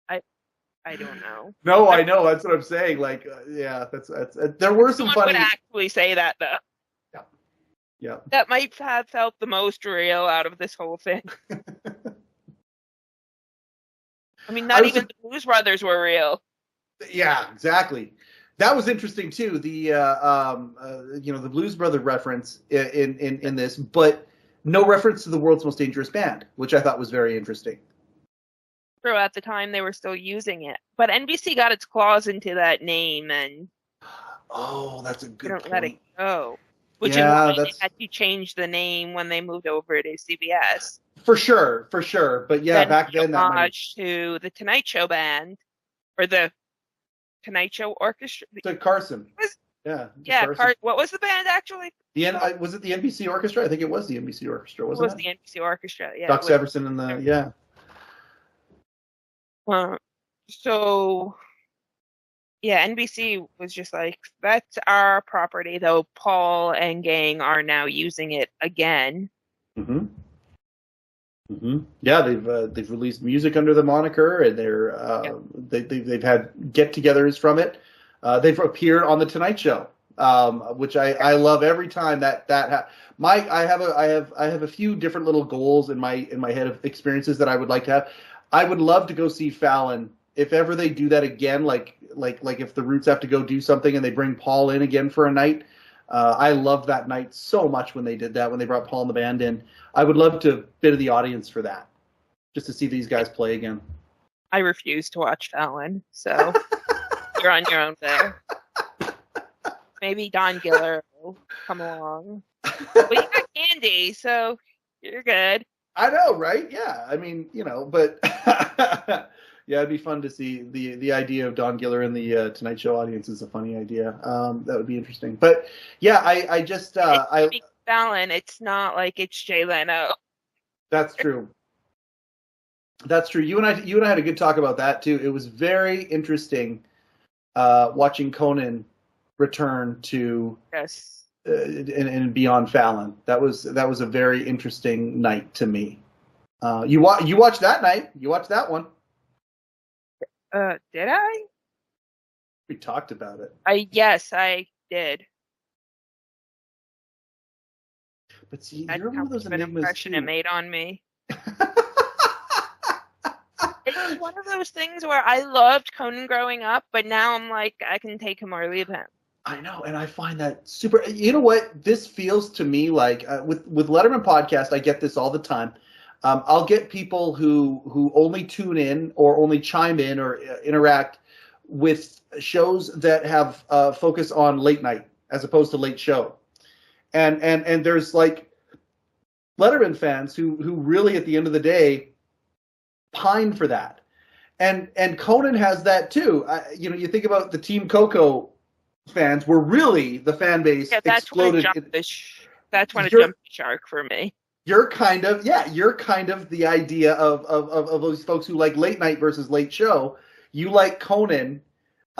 I don't know. No, I know. That's what I'm saying. Like, yeah, that's there were some funny. Would actually say that though. Yeah. That might have felt the most real out of this whole thing. I mean, not even the Blues Brothers were real. Yeah, exactly. That was interesting too. The the Blues Brother reference in this, but no reference to the world's most dangerous band, which I thought was very interesting. True, at the time they were still using it, but NBC got its claws into that name, and that's a good point. Let it go. Which is why they had to change the name when they moved over to CBS. For sure. But yeah, back then that homage to the Tonight Show band, or the Tonight Show Orchestra. To Carson. Carson. What was the band actually? Was it the NBC Orchestra? I think it was the NBC Orchestra, wasn't it? It was the NBC Orchestra, yeah. Doc Severinsen and the So yeah, NBC was just like, that's our property, though Paul and gang are now using it again. Mm-hmm. Yeah, they've released music under the moniker, and they've had get-togethers from it. They've appeared on the Tonight Show, which I love every time that happens. I have a few different little goals in my head of experiences that I would like to have. I would love to go see Fallon if ever they do that again. Like if the Roots have to go do something and they bring Paul in again for a night. I loved that night so much when they did that, when they brought Paul and the band in. I would love to bit of the audience for that, just to see these guys play again. I refuse to watch Fallon, so you're on your own there. Maybe Don Giller will come along. But you got Candy, so you're good. I know, right? Yeah. I mean, but Yeah, it'd be fun to see the idea of Don Giller in the Tonight Show audience is a funny idea. That would be interesting. But yeah, I just Fallon. It's not like it's Jay Leno. That's true. That's true. You and I had a good talk about that too. It was very interesting watching Conan return to yes and beyond Fallon. That was a very interesting night to me. You watched that night. You watched that one. Did I? We talked about it. Yes, I did. But see, you're one of those enigmas impression too. It made on me. It's one of those things where I loved Conan growing up, but now I'm like, I can take him or leave him. I know, and I find that super. You know what? This feels to me like with Letterman Podcast, I get this all the time. I'll get people who only tune in or only chime in or interact with shows that have focus on late night as opposed to late show, and there's like Letterman fans who really at the end of the day pine for that, and Conan has that too. You think about the Team Coco fans were really the fan base exploded. That's when it jumped the shark for me. You're kind of the idea of those folks who like late night versus late show. You like Conan.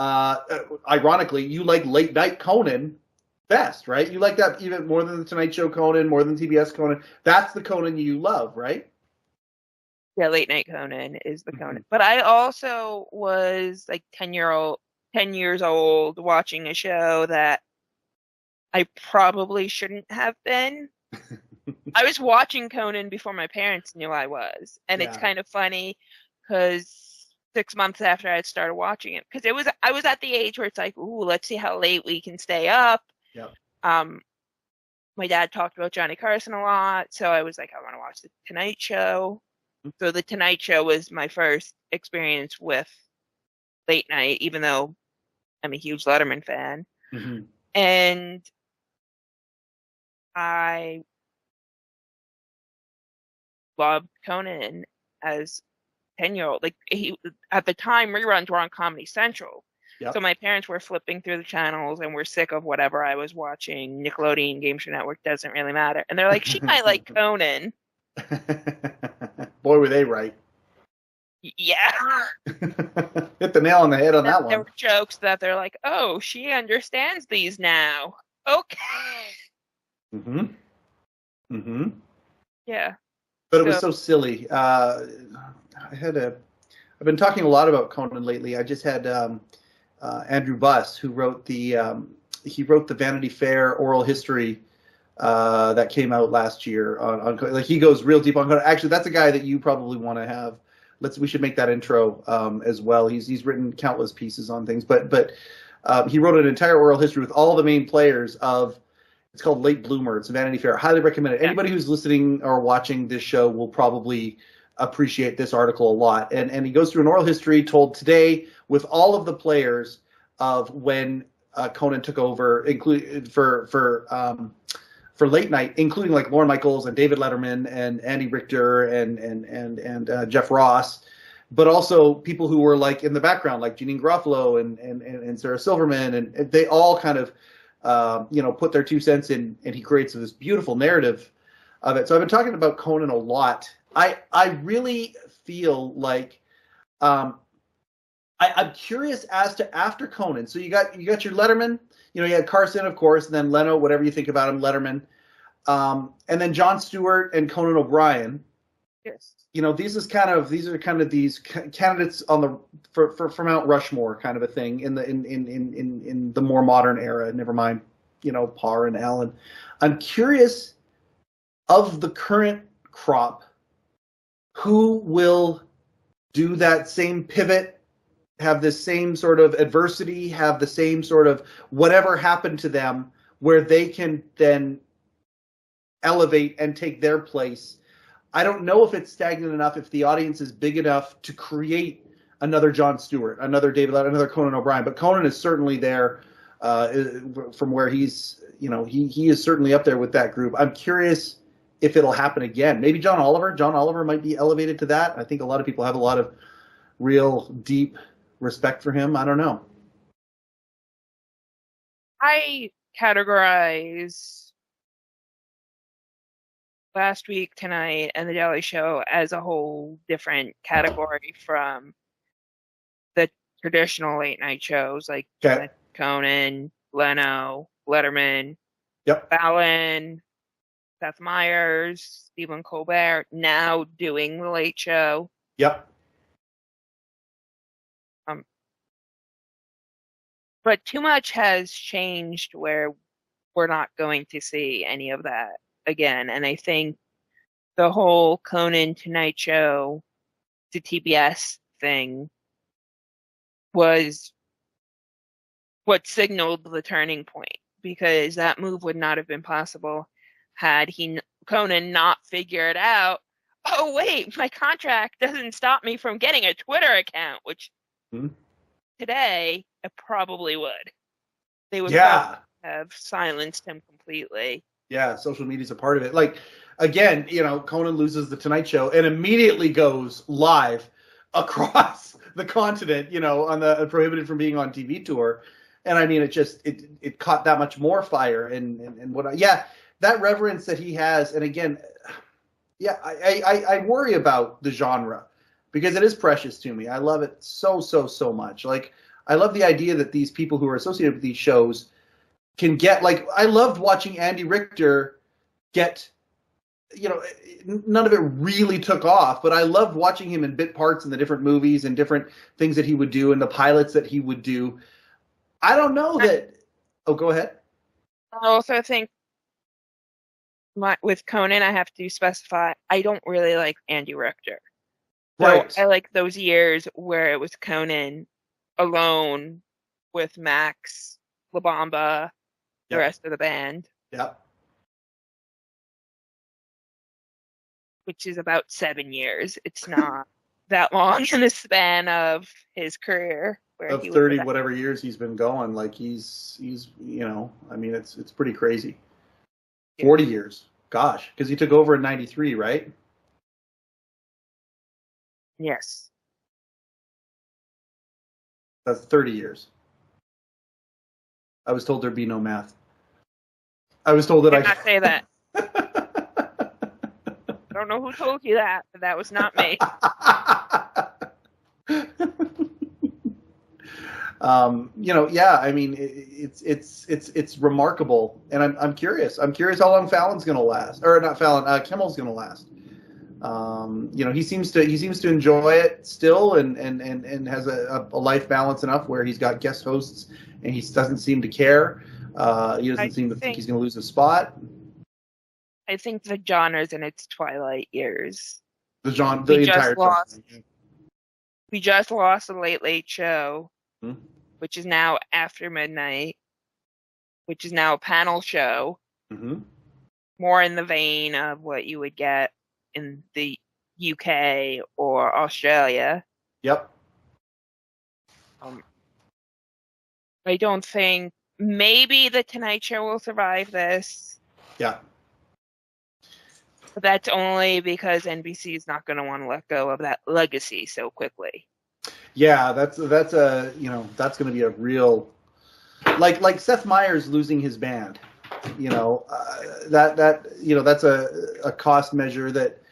Ironically, you like late night Conan best, right? You like that even more than the Tonight Show Conan, more than TBS Conan. That's the Conan you love, right? Yeah, late night Conan is the Conan. But I also was like 10 years old watching a show that I probably shouldn't have been. I was watching Conan before my parents knew I was. And It's kind of funny because 6 months after I started watching it, because I was at the age where it's like, ooh, let's see how late we can stay up. Yep. My dad talked about Johnny Carson a lot, so I was like, I want to watch The Tonight Show. So The Tonight Show was my first experience with late night, even though I'm a huge Letterman fan. Mm-hmm. And I loved Conan as 10-year-old. Like at the time, reruns were on Comedy Central. Yep. So my parents were flipping through the channels and were sick of whatever I was watching. Nickelodeon, Game Show Network, doesn't really matter. And they're like, she might like Conan. Boy, were they right. Yeah. Hit the nail on the head on that one. There were jokes that they're like, oh, she understands these now. Okay. Mm-hmm. Mm-hmm. Yeah. But it was so silly. I've been talking a lot about Conan lately. I just had Andrew Buss, who wrote the Vanity Fair oral history that came out last year on like he goes real deep on Conan. Actually, that's a guy that you probably want to have. We should make that intro as well. He's written countless pieces on things, but he wrote an entire oral history with all the main players of. It's called Late Bloomer. It's a Vanity Fair. Highly recommend it. Anybody who's listening or watching this show will probably appreciate this article a lot. And he goes through an oral history told today with all of the players of when Conan took over, including for late night, including like Lorne Michaels and David Letterman and Andy Richter and Jeff Ross, but also people who were like in the background, like Jeanine Garofalo and Sarah Silverman, and they all kind of put their 2 cents in, and he creates this beautiful narrative of it. So I've been talking about Conan a lot. I really feel like I'm curious as to after Conan. So you got your Letterman, you had Carson, of course, and then Leno, whatever you think about him, Letterman, and then Jon Stewart and Conan O'Brien. Yes. These are kind of these candidates on the for Mount Rushmore kind of a thing in the more modern era. Never mind, Parr and Allen. I'm curious of the current crop, who will do that same pivot, have the same sort of adversity, have the same sort of whatever happened to them, where they can then elevate and take their place. I don't know if it's stagnant enough, if the audience is big enough to create another Jon Stewart, another David, another Conan O'Brien. But Conan is certainly there from where he's, he is certainly up there with that group. I'm curious if it'll happen again. Maybe John Oliver. John Oliver might be elevated to that. I think a lot of people have a lot of real deep respect for him. I don't know. I categorize Last Week, Tonight, and The Daily Show as a whole different category from the traditional late night shows like Conan, Leno, Letterman, Fallon, Seth Meyers, Stephen Colbert, now doing The Late Show. Yep. But too much has changed where we're not going to see any of that again. And I think the whole Conan Tonight Show to TBS thing was what signaled the turning point, because that move would not have been possible had Conan not figured out, oh, wait, my contract doesn't stop me from getting a Twitter account, which today it probably would. They would probably have silenced him completely. Yeah, social media's a part of it. Like, again, Conan loses the Tonight Show and immediately goes live across the continent, on the prohibited from being on TV tour. And I mean, it caught that much more fire and that reverence that he has. And again, I worry about the genre because it is precious to me. I love it so much. Like, I love the idea that these people who are associated with these shows can get, like, I loved watching Andy Richter get, none of it really took off, but I loved watching him in bit parts in the different movies and different things that he would do and the pilots that he would do. I don't know that. Oh, go ahead. I also think with Conan, I have to specify, I don't really like Andy Richter. Right. So I like those years where it was Conan alone with Max, La Bamba, the rest of the band. Yeah. Which is about 7 years. It's not that long in the span of his career. Of 30 whatever years he's been going. Like, he's I mean, it's pretty crazy. 40 years. Gosh, because he took over in 93, right? Yes. That's 30 years. I was told there'd be no math. I was told that I can't say that. I don't know who told you that, but that was not me. I mean, it's remarkable, and I'm curious. I'm curious how long Fallon's going to last, or not Fallon, Kimmel's going to last. He seems to enjoy it still, and has a life balance enough where he's got guest hosts, and he doesn't seem to care. He doesn't seem to think he's going to lose his spot. I think the genre's in its twilight years. The entire genre. We just lost the Late Late Show, which is now After Midnight, which is now a panel show, more in the vein of what you would get in the UK or Australia. Yep. I don't think maybe the Tonight Show will survive this. Yeah. But that's only because NBC is not going to want to let go of that legacy so quickly. Yeah, that's going to be a real, like Seth Meyers losing his band. That's a cost measure that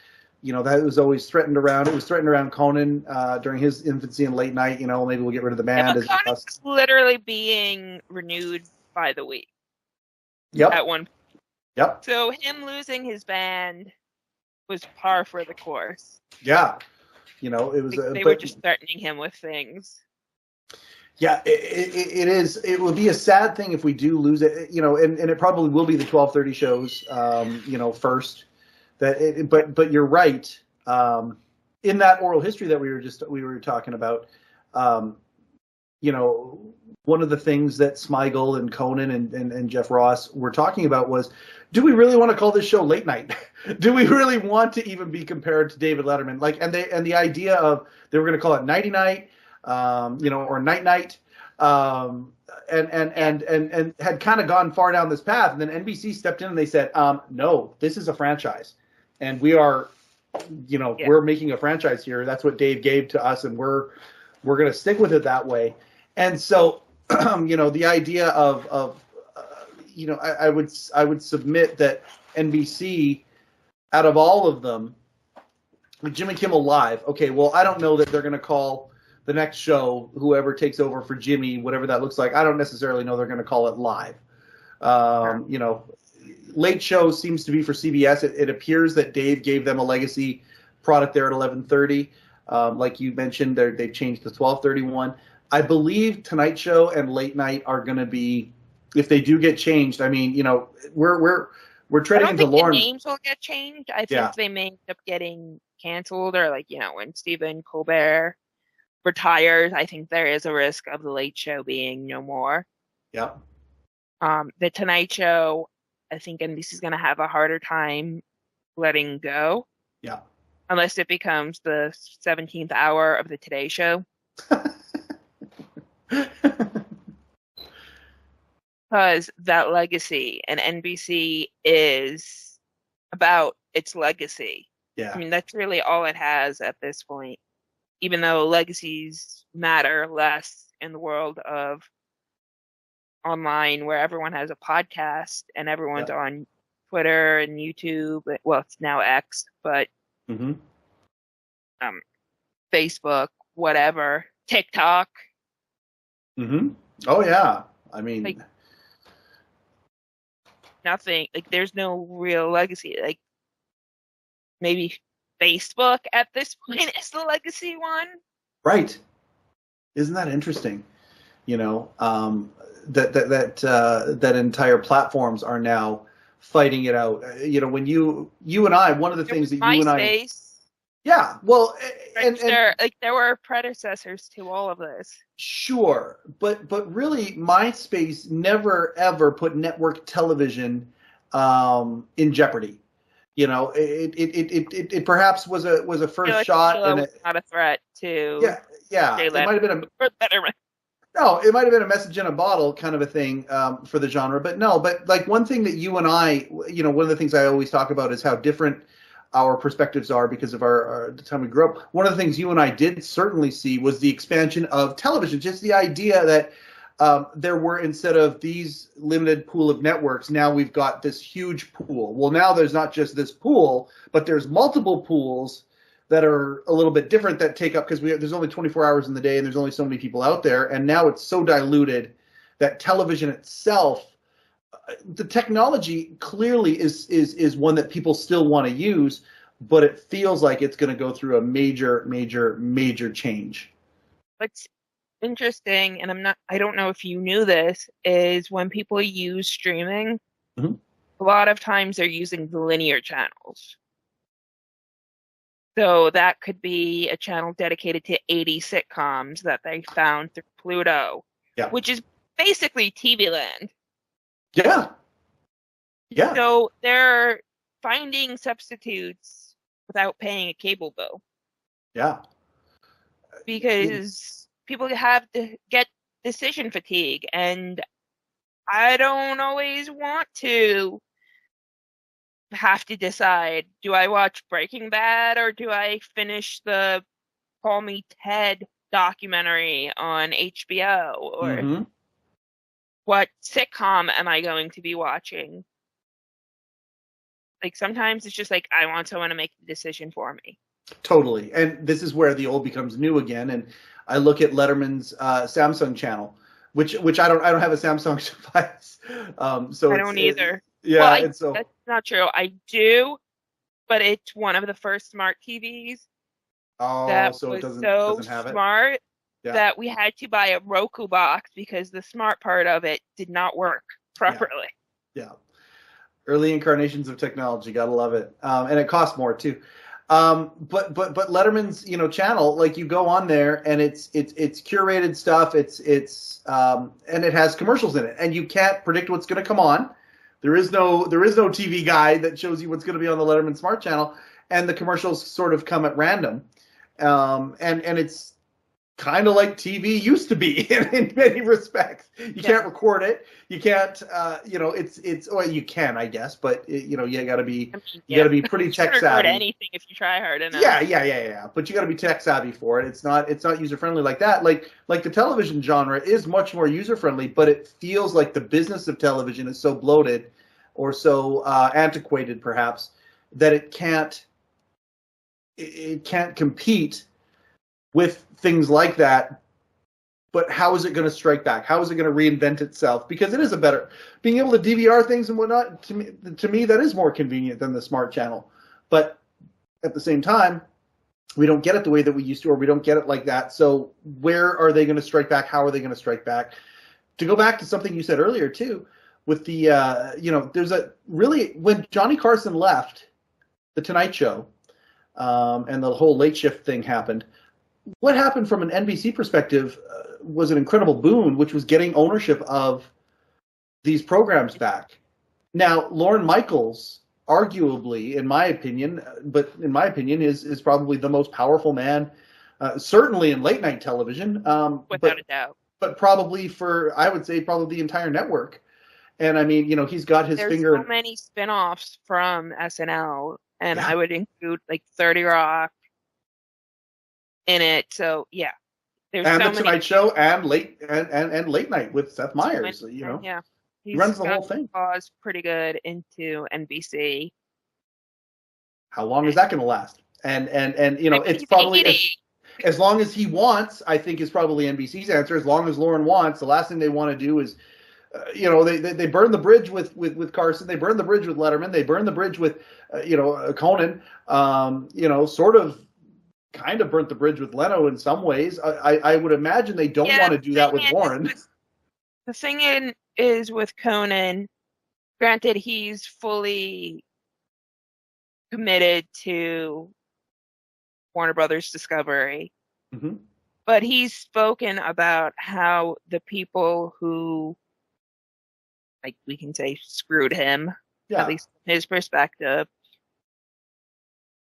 was always threatened around. It was threatened around Conan during his infancy and late night. Maybe we'll get rid of the band. Yeah, Conan's literally being renewed by the week. Yep. At one point. Yep. So him losing his band was par for the course. Yeah. It was. They were just threatening him with things. Yeah, it is. It will be a sad thing if we do lose it. And it probably will be the 12:30 shows. First. But you're right. In that oral history that we were talking about, one of the things that Smigel and Conan and Jeff Ross were talking about was, do we really want to call this show late night? Do we really want to even be compared to David Letterman? Like, and the idea of they were going to call it Nighty Night, or Night Night, and had kind of gone far down this path. And then NBC stepped in and they said, no, this is a franchise. And we are we're making a franchise here. That's what Dave gave to us, and we're going to stick with it that way. And so, the idea of I would submit that NBC, out of all of them, Jimmy Kimmel Live. Okay, well, I don't know that they're going to call the next show, whoever takes over for Jimmy, whatever that looks like. I don't necessarily know they're going to call it Live. Late Show seems to be for CBS. It appears that Dave gave them a legacy product there at 11:30. Like you mentioned, they've changed to 12:31. I believe Tonight Show and Late Night are going to be, if they do get changed. I mean, we're treading into Lauren. The names will get changed. I think they may end up getting canceled, or when Stephen Colbert retires, I think there is a risk of the Late Show being no more. Yeah. The Tonight Show, I think NBC is going to have a harder time letting go. Yeah. Unless it becomes the 17th hour of the Today Show. Because that legacy, and NBC is about its legacy. Yeah. I mean, that's really all it has at this point. Even though legacies matter less in the world of online, where everyone has a podcast and everyone's on Twitter and YouTube. Well, it's now X, but Facebook, whatever, TikTok. Oh yeah, I mean, nothing. There's no real legacy. Maybe Facebook at this point is the legacy one. Right. Isn't that interesting? That entire platforms are now fighting it out. When you and I, one of the things that you and I, yeah, well, and there were predecessors to all of this. Sure, but really, MySpace never ever put network television in jeopardy. It perhaps was a first shot, and it was not a threat to. Yeah. It might have been Letterman. No, it might have been a message in a bottle kind of a thing for the genre, but no. But one thing that you and I, one of the things I always talk about is how different our perspectives are because of the time we grew up. One of the things you and I did certainly see was the expansion of television, just the idea that there were, instead of these limited pool of networks, now we've got this huge pool. Well, now there's not just this pool, but there's multiple pools that are a little bit different that take up, because there's only 24 hours in the day and there's only so many people out there. And now it's so diluted that television itself, the technology clearly is one that people still want to use, but it feels like it's going to go through a major change. What's interesting, and I don't know if you knew this, is when people use streaming, a lot of times they're using the linear channels. So that could be a channel dedicated to 80 sitcoms that they found through Pluto, which is basically TV Land. Yeah. So they're finding substitutes without paying a cable bill. Yeah. Because people have to get decision fatigue, and I don't always want to have to decide, do I watch Breaking Bad or do I finish the Call Me Ted documentary on HBO, or what sitcom am I going to be watching? Sometimes it's just I want someone to make the decision for me. Totally. And this is where the old becomes new again. And I look at Letterman's Samsung channel, which I don't have a Samsung device. So I don't either. That's not true. I do, but it's one of the first smart TVs. Oh, so it doesn't have it? Smart that we had to buy a Roku box because the smart part of it did not work properly. Yeah. Early incarnations of technology, gotta love it. And it costs more too. But Letterman's channel, you go on there and it's curated stuff. It's and it has commercials in it, and you can't predict what's going to come on. There is no TV guide that shows you what's going to be on the Letterman Smart Channel, and the commercials sort of come at random. And it's kind of like TV used to be in many respects. You can't record it. You can't, well, you can, I guess, but you gotta be, gotta be pretty tech savvy. Record anything if you try hard enough. Yeah. But you gotta be tech savvy for it. It's not user friendly like that. Like the television genre is much more user friendly, but it feels like the business of television is so bloated or so antiquated, perhaps, that it can't compete with things like that. But how is it going to strike back? How is it going to reinvent itself? Because it is being able to DVR things and whatnot, to me that is more convenient than the smart channel. But at the same time, we don't get it the way that we used to, or we don't get it like that. So where are they going to strike back? How are they going to strike back? To go back to something you said earlier too, with the there's a really, when Johnny Carson left The Tonight Show, and the whole late shift thing happened, what happened from an NBC perspective was an incredible boon, which was getting ownership of these programs back. Now, Lorne Michaels, arguably, in my opinion, is probably the most powerful man, certainly in late night television. Without a doubt. But probably I would say probably the entire network. And I mean, he's got his finger. There's so many spinoffs from SNL, and I would include like 30 Rock in it. So yeah, there's and so the Tonight Show and late night with Seth Meyers. He runs the whole thing. Paws pretty good into NBC. How long is that going to last? And it's probably as long as he wants. I think is probably NBC's answer. As long as Lauren wants, the last thing they want to do is, they burn the bridge with Carson. They burn the bridge with Letterman. They burn the bridge with Conan. Sort of. Kind of burnt the bridge with Leno in some ways. I would imagine they don't want to do that with Warren. The thing is with Conan, granted, he's fully committed to Warner Brothers Discovery, but he's spoken about how the people who, like we can say, screwed him, at least from his perspective,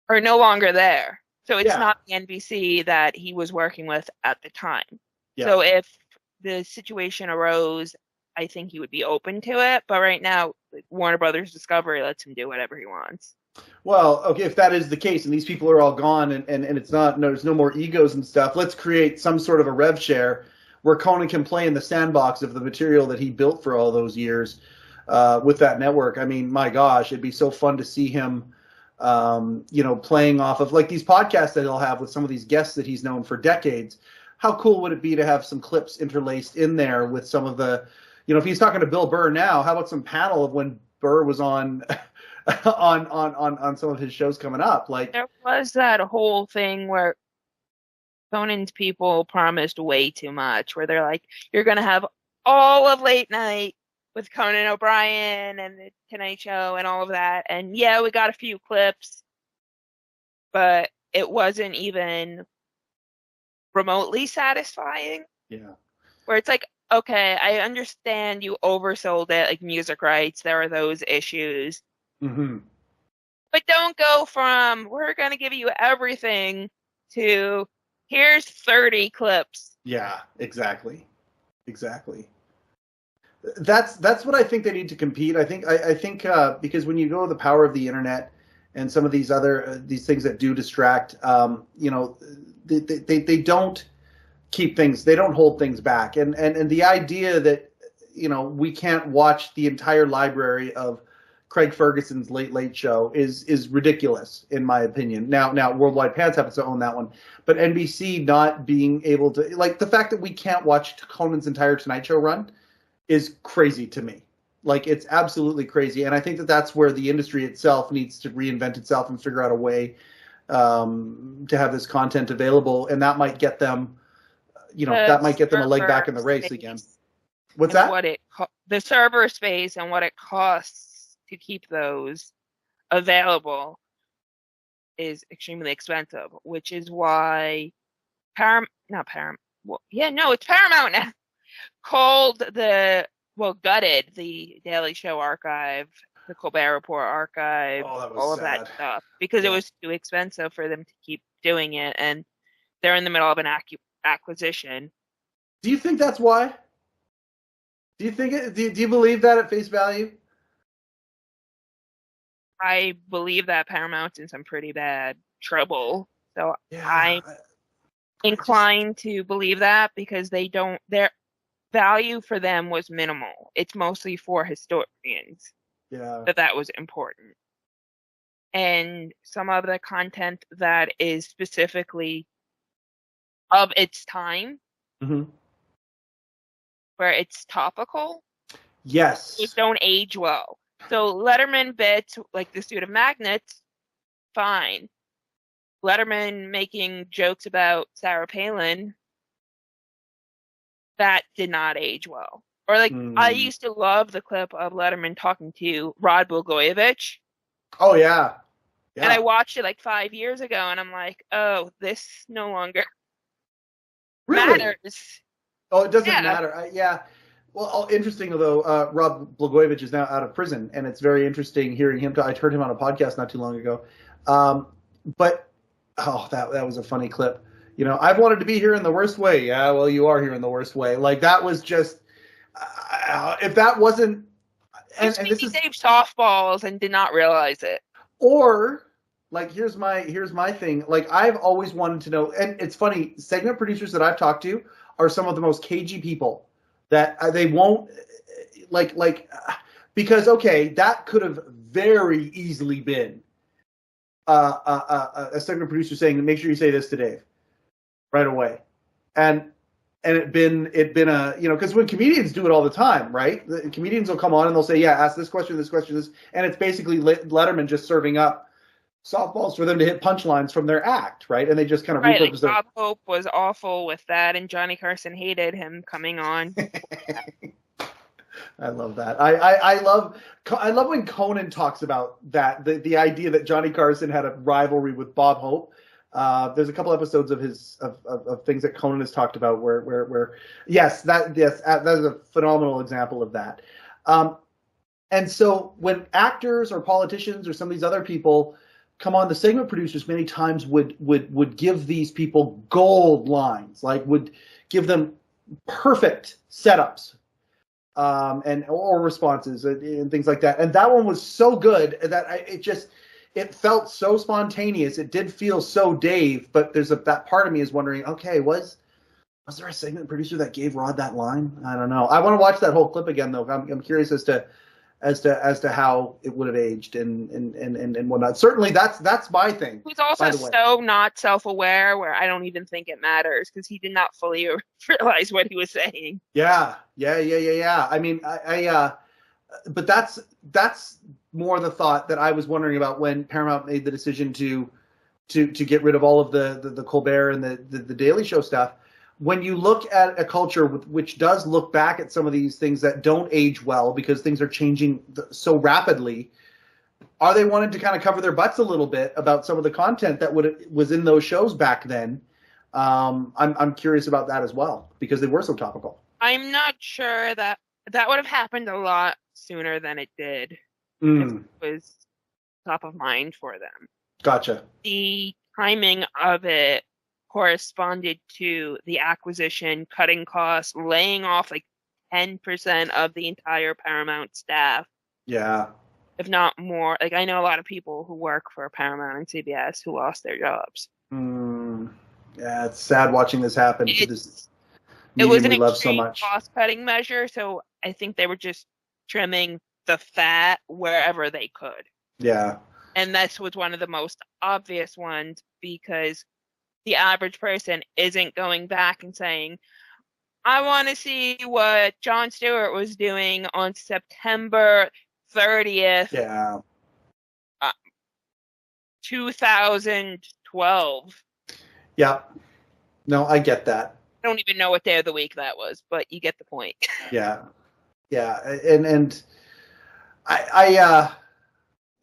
are no longer there. So it's not the NBC that he was working with at the time. Yeah. So if the situation arose, I think he would be open to it. But right now, Warner Brothers Discovery lets him do whatever he wants. Well, okay, if that is the case and these people are all gone and it's not, there's no more egos and stuff, let's create some sort of a rev share where Conan can play in the sandbox of the material that he built for all those years with that network. I mean, my gosh, it'd be so fun to see him playing off of like these podcasts that he'll have with some of these guests that he's known for decades. How cool would it be to have some clips interlaced in there with some of the, if he's talking to Bill Burr now, how about some panel of when Burr was on on some of his shows coming up? Like there was that whole thing where Conan's people promised way too much, where they're like, you're going to have all of late night with Conan O'Brien and the Tonight Show and all of that. And yeah, we got a few clips, but it wasn't even remotely satisfying. Yeah. Where it's like, okay, I understand you oversold it, like music rights, there are those issues. But don't go from, we're going to give you everything, to here's 30 clips. Yeah, exactly. That's what I think they need to compete. I think because when you go to the power of the internet and some of these other these things that do distract, they don't keep things, they don't hold things back, and the idea that we can't watch the entire library of Craig Ferguson's Late Show is ridiculous in my opinion. Now Worldwide Pants happens to own that one, but NBC not being able to, like, the fact that we can't watch Conan's entire Tonight Show run is crazy to me. Like, it's absolutely crazy. And I think that that's where the industry itself needs to reinvent itself and figure out a way to have this content available. And that might get them, that might get them a leg back in the race again. What's that? The server space and what it costs to keep those available is extremely expensive, which is why it's Paramount now. Gutted the Daily Show archive, the Colbert Report archive, all of that stuff, because it was too expensive for them to keep doing it, and they're in the middle of an acquisition. Do you think that's why? Do you think it? Do you believe that at face value? I believe that Paramount's in some pretty bad trouble. So Yeah, I'm inclined to believe that because their value for them was minimal. It's mostly for historians. Yeah. That was important. And some of the content that is specifically of its time, where it's topical, yes, those don't age well. So Letterman bits, like the suit of magnets, fine. Letterman making jokes about Sarah Palin, that did not age well. Or like I used to love the clip of Letterman talking to Rod Blagojevich. Oh yeah. And I watched it like 5 years ago, and I'm like, oh, this no longer matters. Oh, it doesn't matter. Yeah. Well, interesting though, Rod Blagojevich is now out of prison, and it's very interesting hearing him. I heard him on a podcast not too long ago. But that was a funny clip. You know, I've wanted to be here in the worst way. Yeah, well, you are here in the worst way. Like that was just if that wasn't. And this is Dave softballs and did not realize it. Or like here's my thing. Like I've always wanted to know, and it's funny. Segment producers that I've talked to are some of the most cagey people. That they won't because that could have very easily been a segment producer saying, make sure you say this to Dave right away, and it been a because when comedians do it all the time, right? The comedians will come on and they'll say, yeah, ask this question, this, and it's basically Letterman just serving up softballs for them to hit punchlines from their act, right? And they just kind of repurpose Bob Hope was awful with that, and Johnny Carson hated him coming on. I love that. I love when Conan talks about that, the idea that Johnny Carson had a rivalry with Bob Hope. There's a couple episodes of his of things that Conan has talked about where that is a phenomenal example of that. And so when actors or politicians or some of these other people come on, the segment producers many times would give these people gold lines, like would give them perfect setups or responses and things like that. And that one was so good that it felt so spontaneous. It did feel so Dave, but there's that part of me is wondering, okay, was there a segment producer that gave Rod that line? I don't know. I want to watch that whole clip again though. I'm curious as to how it would have aged and whatnot. Certainly that's my thing. Who's also so not self-aware where I don't even think it matters because he did not fully realize what he was saying. Yeah. I mean, but that's more the thought that I was wondering about when Paramount made the decision to get rid of all of the Colbert and the Daily Show stuff. When you look at a culture which does look back at some of these things that don't age well because things are changing so rapidly, are they wanting to kind of cover their butts a little bit about some of the content that was in those shows back then? I'm curious about that as well because they were so topical. I'm not sure that would have happened a lot sooner than it did. It was top of mind for them. Gotcha. The timing of it corresponded to the acquisition, cutting costs, laying off like 10% of the entire Paramount staff. Yeah. If not more. Like I know a lot of people who work for Paramount and CBS who lost their jobs. Yeah, it's sad watching this happen to this medium we love so much. Cost-cutting measure, so I think they were just trimming the fat wherever they could. Yeah. And this was one of the most obvious ones because the average person isn't going back and saying, I want to see what Jon Stewart was doing on September 30th, 2012. Yeah. No, I get that. I don't even know what day of the week that was, but you get the point. Yeah. And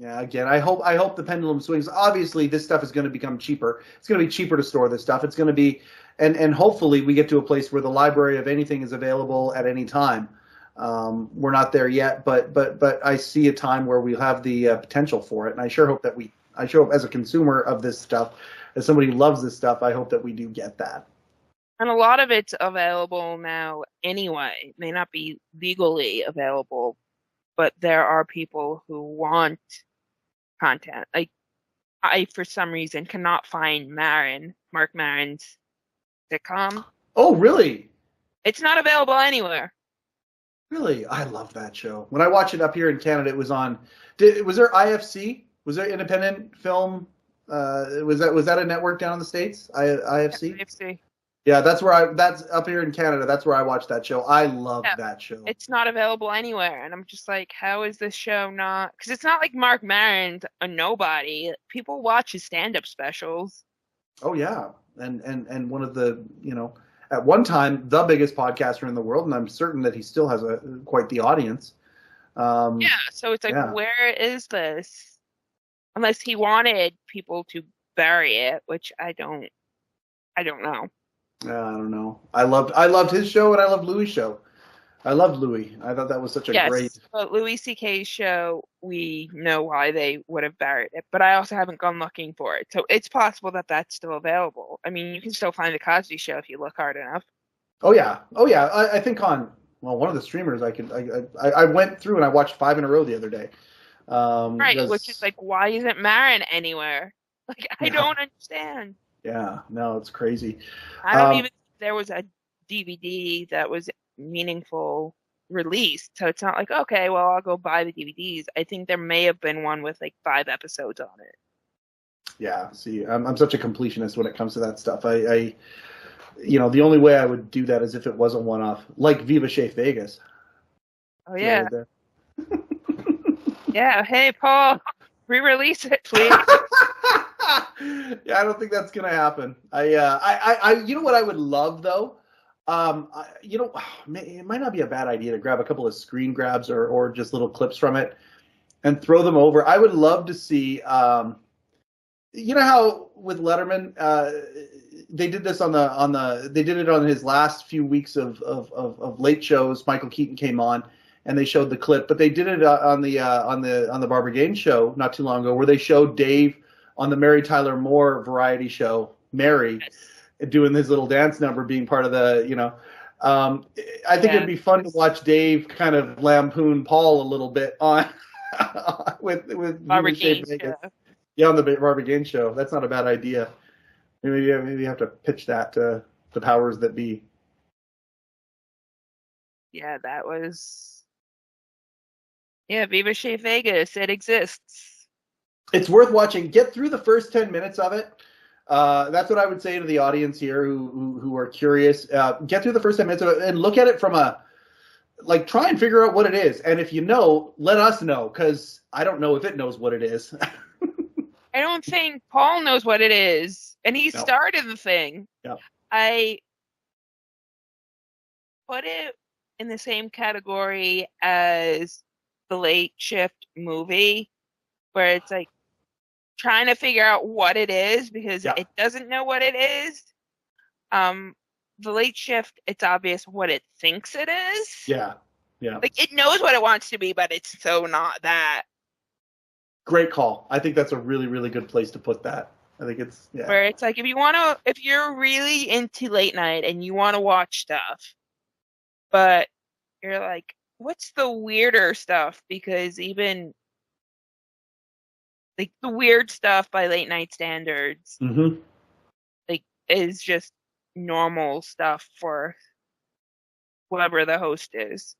again, I hope the pendulum swings. Obviously, this stuff is going to become cheaper. It's going to be cheaper to store this stuff. It's going to be, and hopefully we get to a place where the library of anything is available at any time. We're not there yet, but I see a time where we'll have the potential for it, and I sure hope as a consumer of this stuff, as somebody who loves this stuff, I hope that we do get that. And a lot of it's available now anyway. It may not be legally available, but there are people who want content. Like I, for some reason, cannot find Mark Maron's sitcom. Oh, really? It's not available anywhere. Really? I love that show. When I watch it up here in Canada, it was on. Was there IFC? Was there Independent Film? Was that a network down in the States? IFC? Yeah, IFC. Yeah, that's up here in Canada. That's where I watched that show. I loved that show. It's not available anywhere. And I'm just like, how is this show not? Because it's not like Mark Maron's a nobody. People watch his stand-up specials. Oh, yeah. And one of the, at one time, the biggest podcaster in the world. And I'm certain that he still has quite the audience. Yeah. So it's like, where is this? Unless he wanted people to bury it, which I don't know. I don't know. I loved his show, and I loved Louis' show. I loved Louis. I thought that was such a great. But Louis C.K.'s show, we know why they would have buried it, but I also haven't gone looking for it, so it's possible that that's still available. I mean, you can still find the Cosby Show if you look hard enough. Oh yeah. I think on one of the streamers, I went through and I watched 5 in a row the other day. Right, which is like, why isn't Maron anywhere? Like, I don't understand. Yeah, no, it's crazy. I don't even think there was a DVD that was meaningful released. So it's not like, okay, well, I'll go buy the DVDs. I think there may have been one with like 5 episodes on it. Yeah, see, I'm such a completionist when it comes to that stuff. I the only way I would do that is if it was a one-off, like Viva Shaf Vegas. Oh, yeah. Yeah, hey, Paul, re-release it, please. Yeah, I don't think that's gonna happen. I you know what I would love though? It might not be a bad idea to grab a couple of screen grabs or just little clips from it and throw them over. I would love to see, you know how with Letterman, they did this they did it on his last few weeks of late shows. Michael Keaton came on and they showed the clip, but they did it on the Barbara Gaines show not too long ago, where they showed Dave on the Mary Tyler Moore variety show, Mary, doing his little dance number, being part of the, I think it'd be fun to watch Dave kind of lampoon Paul a little bit on with Barbara Gaines. Yeah, on the Barbara Gaines show. That's not a bad idea. Maybe you have to pitch that to the powers that be. Yeah, that was. Yeah, Viva Shaf Vegas. It exists. It's worth watching. Get through the first 10 minutes of it. That's what I would say to the audience here who are curious. Get through the first 10 minutes of it and look at it from try and figure out what it is. And if you know, let us know, because I don't know if it knows what it is. I don't think Paul knows what it is. And he started the thing. Yeah. I put it in the same category as the Late Shift movie, where it's like trying to figure out what it is because it doesn't know what it is. The Late Shift, it's obvious what it thinks it is. Yeah. Like, it knows what it wants to be, but it's so not that. Great call. I think that's a really, really good place to put that. I think it's, where it's like, if you're really into late night and you want to watch stuff, but you're like, what's the weirder stuff? Because even like the weird stuff by late night standards, like, is just normal stuff for whoever the host is.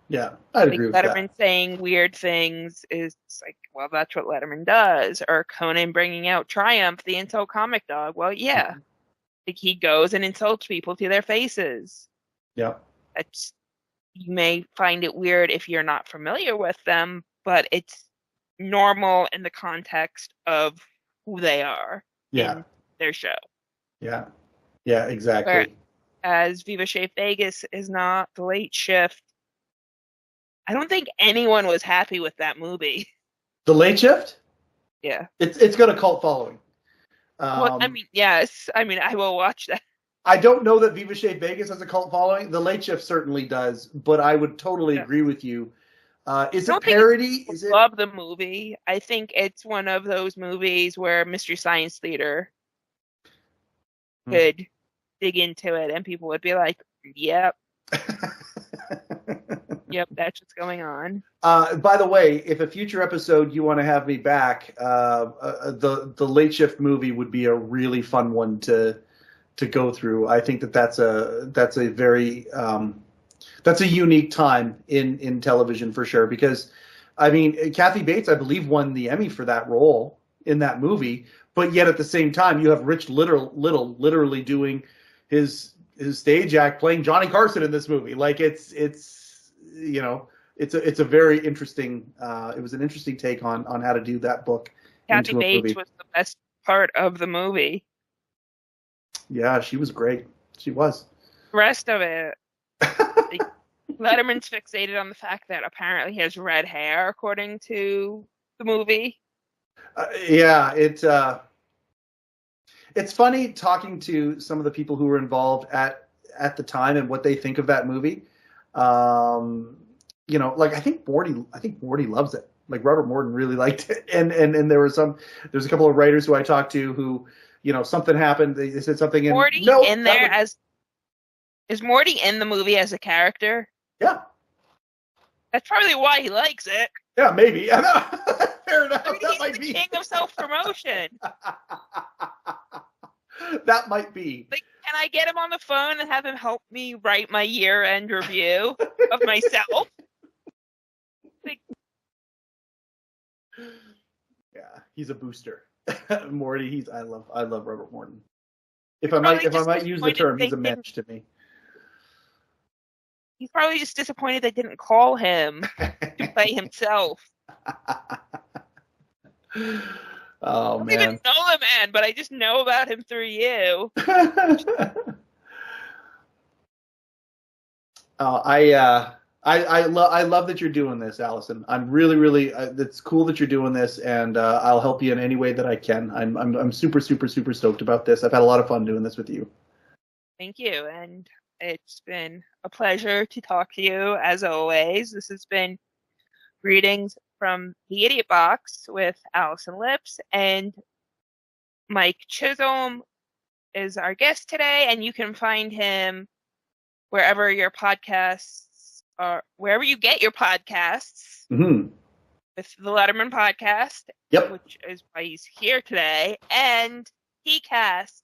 Yeah, I'd agree with that. Letterman saying weird things is like, well, that's what Letterman does. Or Conan bringing out Triumph, the insult comic dog. Well, yeah, like he goes and insults people to their faces. Yeah, you may find it weird if you're not familiar with them, but it's normal in the context of who they are in their show. Yeah, exactly. Whereas Viva Shaf Vegas is not the Late Shift. I don't think anyone was happy with that movie. The Late Shift? Yeah. It's got a cult following. Well, I mean, yes. I mean, I will watch that. I don't know that Viva Shaf Vegas has a cult following. The Late Shift certainly does, but I would totally agree with you. Is it parody? I love the movie. I think it's one of those movies where Mystery Science Theater could dig into it, and people would be like, "Yep, yep, that's what's going on." By the way, if a future episode you want to have me back, the Late Shift movie would be a really fun one to go through. I think that's a very that's a unique time in television for sure, because I mean, Kathy Bates, I believe, won the Emmy for that role in that movie, but yet at the same time you have Rich Little literally doing his stage act playing Johnny Carson in this movie. Like it's you know, it's a very interesting it was an interesting take on how to do that book. Kathy Bates was the best part of the movie. Yeah, she was great. She was. The rest of it, Letterman's fixated on the fact that apparently he has red hair, according to the movie. Yeah, it's funny talking to some of the people who were involved at the time and what they think of that movie. You know, like I think Morty loves it. Like Robert Morton really liked it, and there's a couple of writers who I talked to who, you know, something happened. They said something. Morty is Morty in the movie as a character? Yeah. That's probably why he likes it. Yeah, maybe. Fair enough. I mean, that might be. He's the king of self-promotion. That might be. Like, can I get him on the phone and have him help me write my year-end review of myself? Like, yeah, he's a booster. Morty, I love Robert Morton. If I might use the term, he's a mensch to me. He's probably just disappointed they didn't call him to play himself. Oh, man. I don't even know the man, but I just know about him through you. I love that you're doing this, Allison. I'm really it's cool that you're doing this, and I'll help you in any way that I can. I'm super stoked about this. I've had a lot of fun doing this with you. Thank you, and it's been a pleasure to talk to you as always. This has been Greetings from the Idiot Box with Allison Lips, and Mike Chisholm is our guest today, and you can find him wherever your podcasts are, wherever you get your podcasts. Mm-hmm. With the Letterman Podcast, yep, which is why he's here today, and HeCast,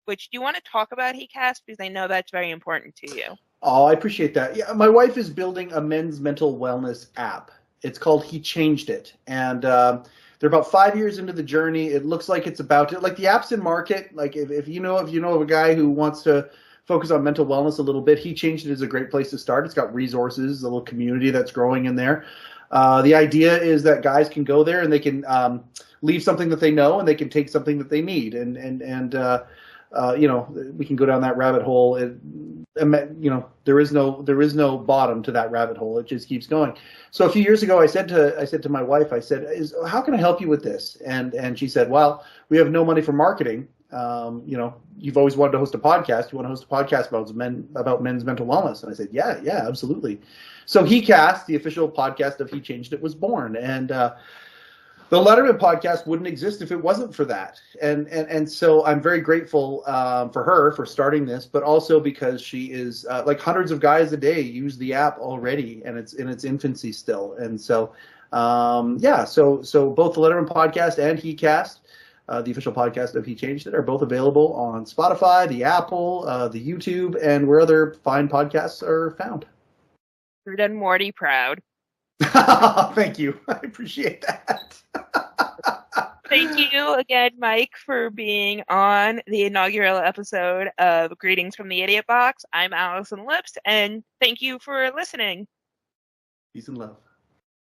which do you want to talk about HeCast, because I know that's very important to you. Oh, I appreciate that. Yeah, my wife is building a men's mental wellness app. It's called He Changed It, and they're about 5 years into the journey. It looks like it's about to, like the app's in market. Like if you know of a guy who wants to focus on mental wellness a little bit, He Changed It is a great place to start. It's got resources, a little community that's growing in there. The idea is that guys can go there and they can leave something that they know, and they can take something that they need, and you know, we can go down that rabbit hole. You know, there is no bottom to that rabbit hole. It just keeps going. So a few years ago, I said to my wife, I said, how can I help you with this? And she said, well, we have no money for marketing. You know, you've always wanted to host a podcast. You want to host a podcast about men's mental wellness? And I said, yeah, absolutely. So HeCast, the official podcast of He Changed It, was born. And the Letterman Podcast wouldn't exist if it wasn't for that. And so I'm very grateful for her for starting this, but also because she is like hundreds of guys a day use the app already, and it's in its infancy still. And so, yeah, so both the Letterman Podcast and HeCast, the official podcast of He Changed It, are both available on Spotify, the Apple, the YouTube, and where other fine podcasts are found. You've done Morty proud. Thank you. I appreciate that. Thank you again, Mike, for being on the inaugural episode of Greetings from the Idiot Box. I'm Allison Lips, and thank you for listening. Peace and love.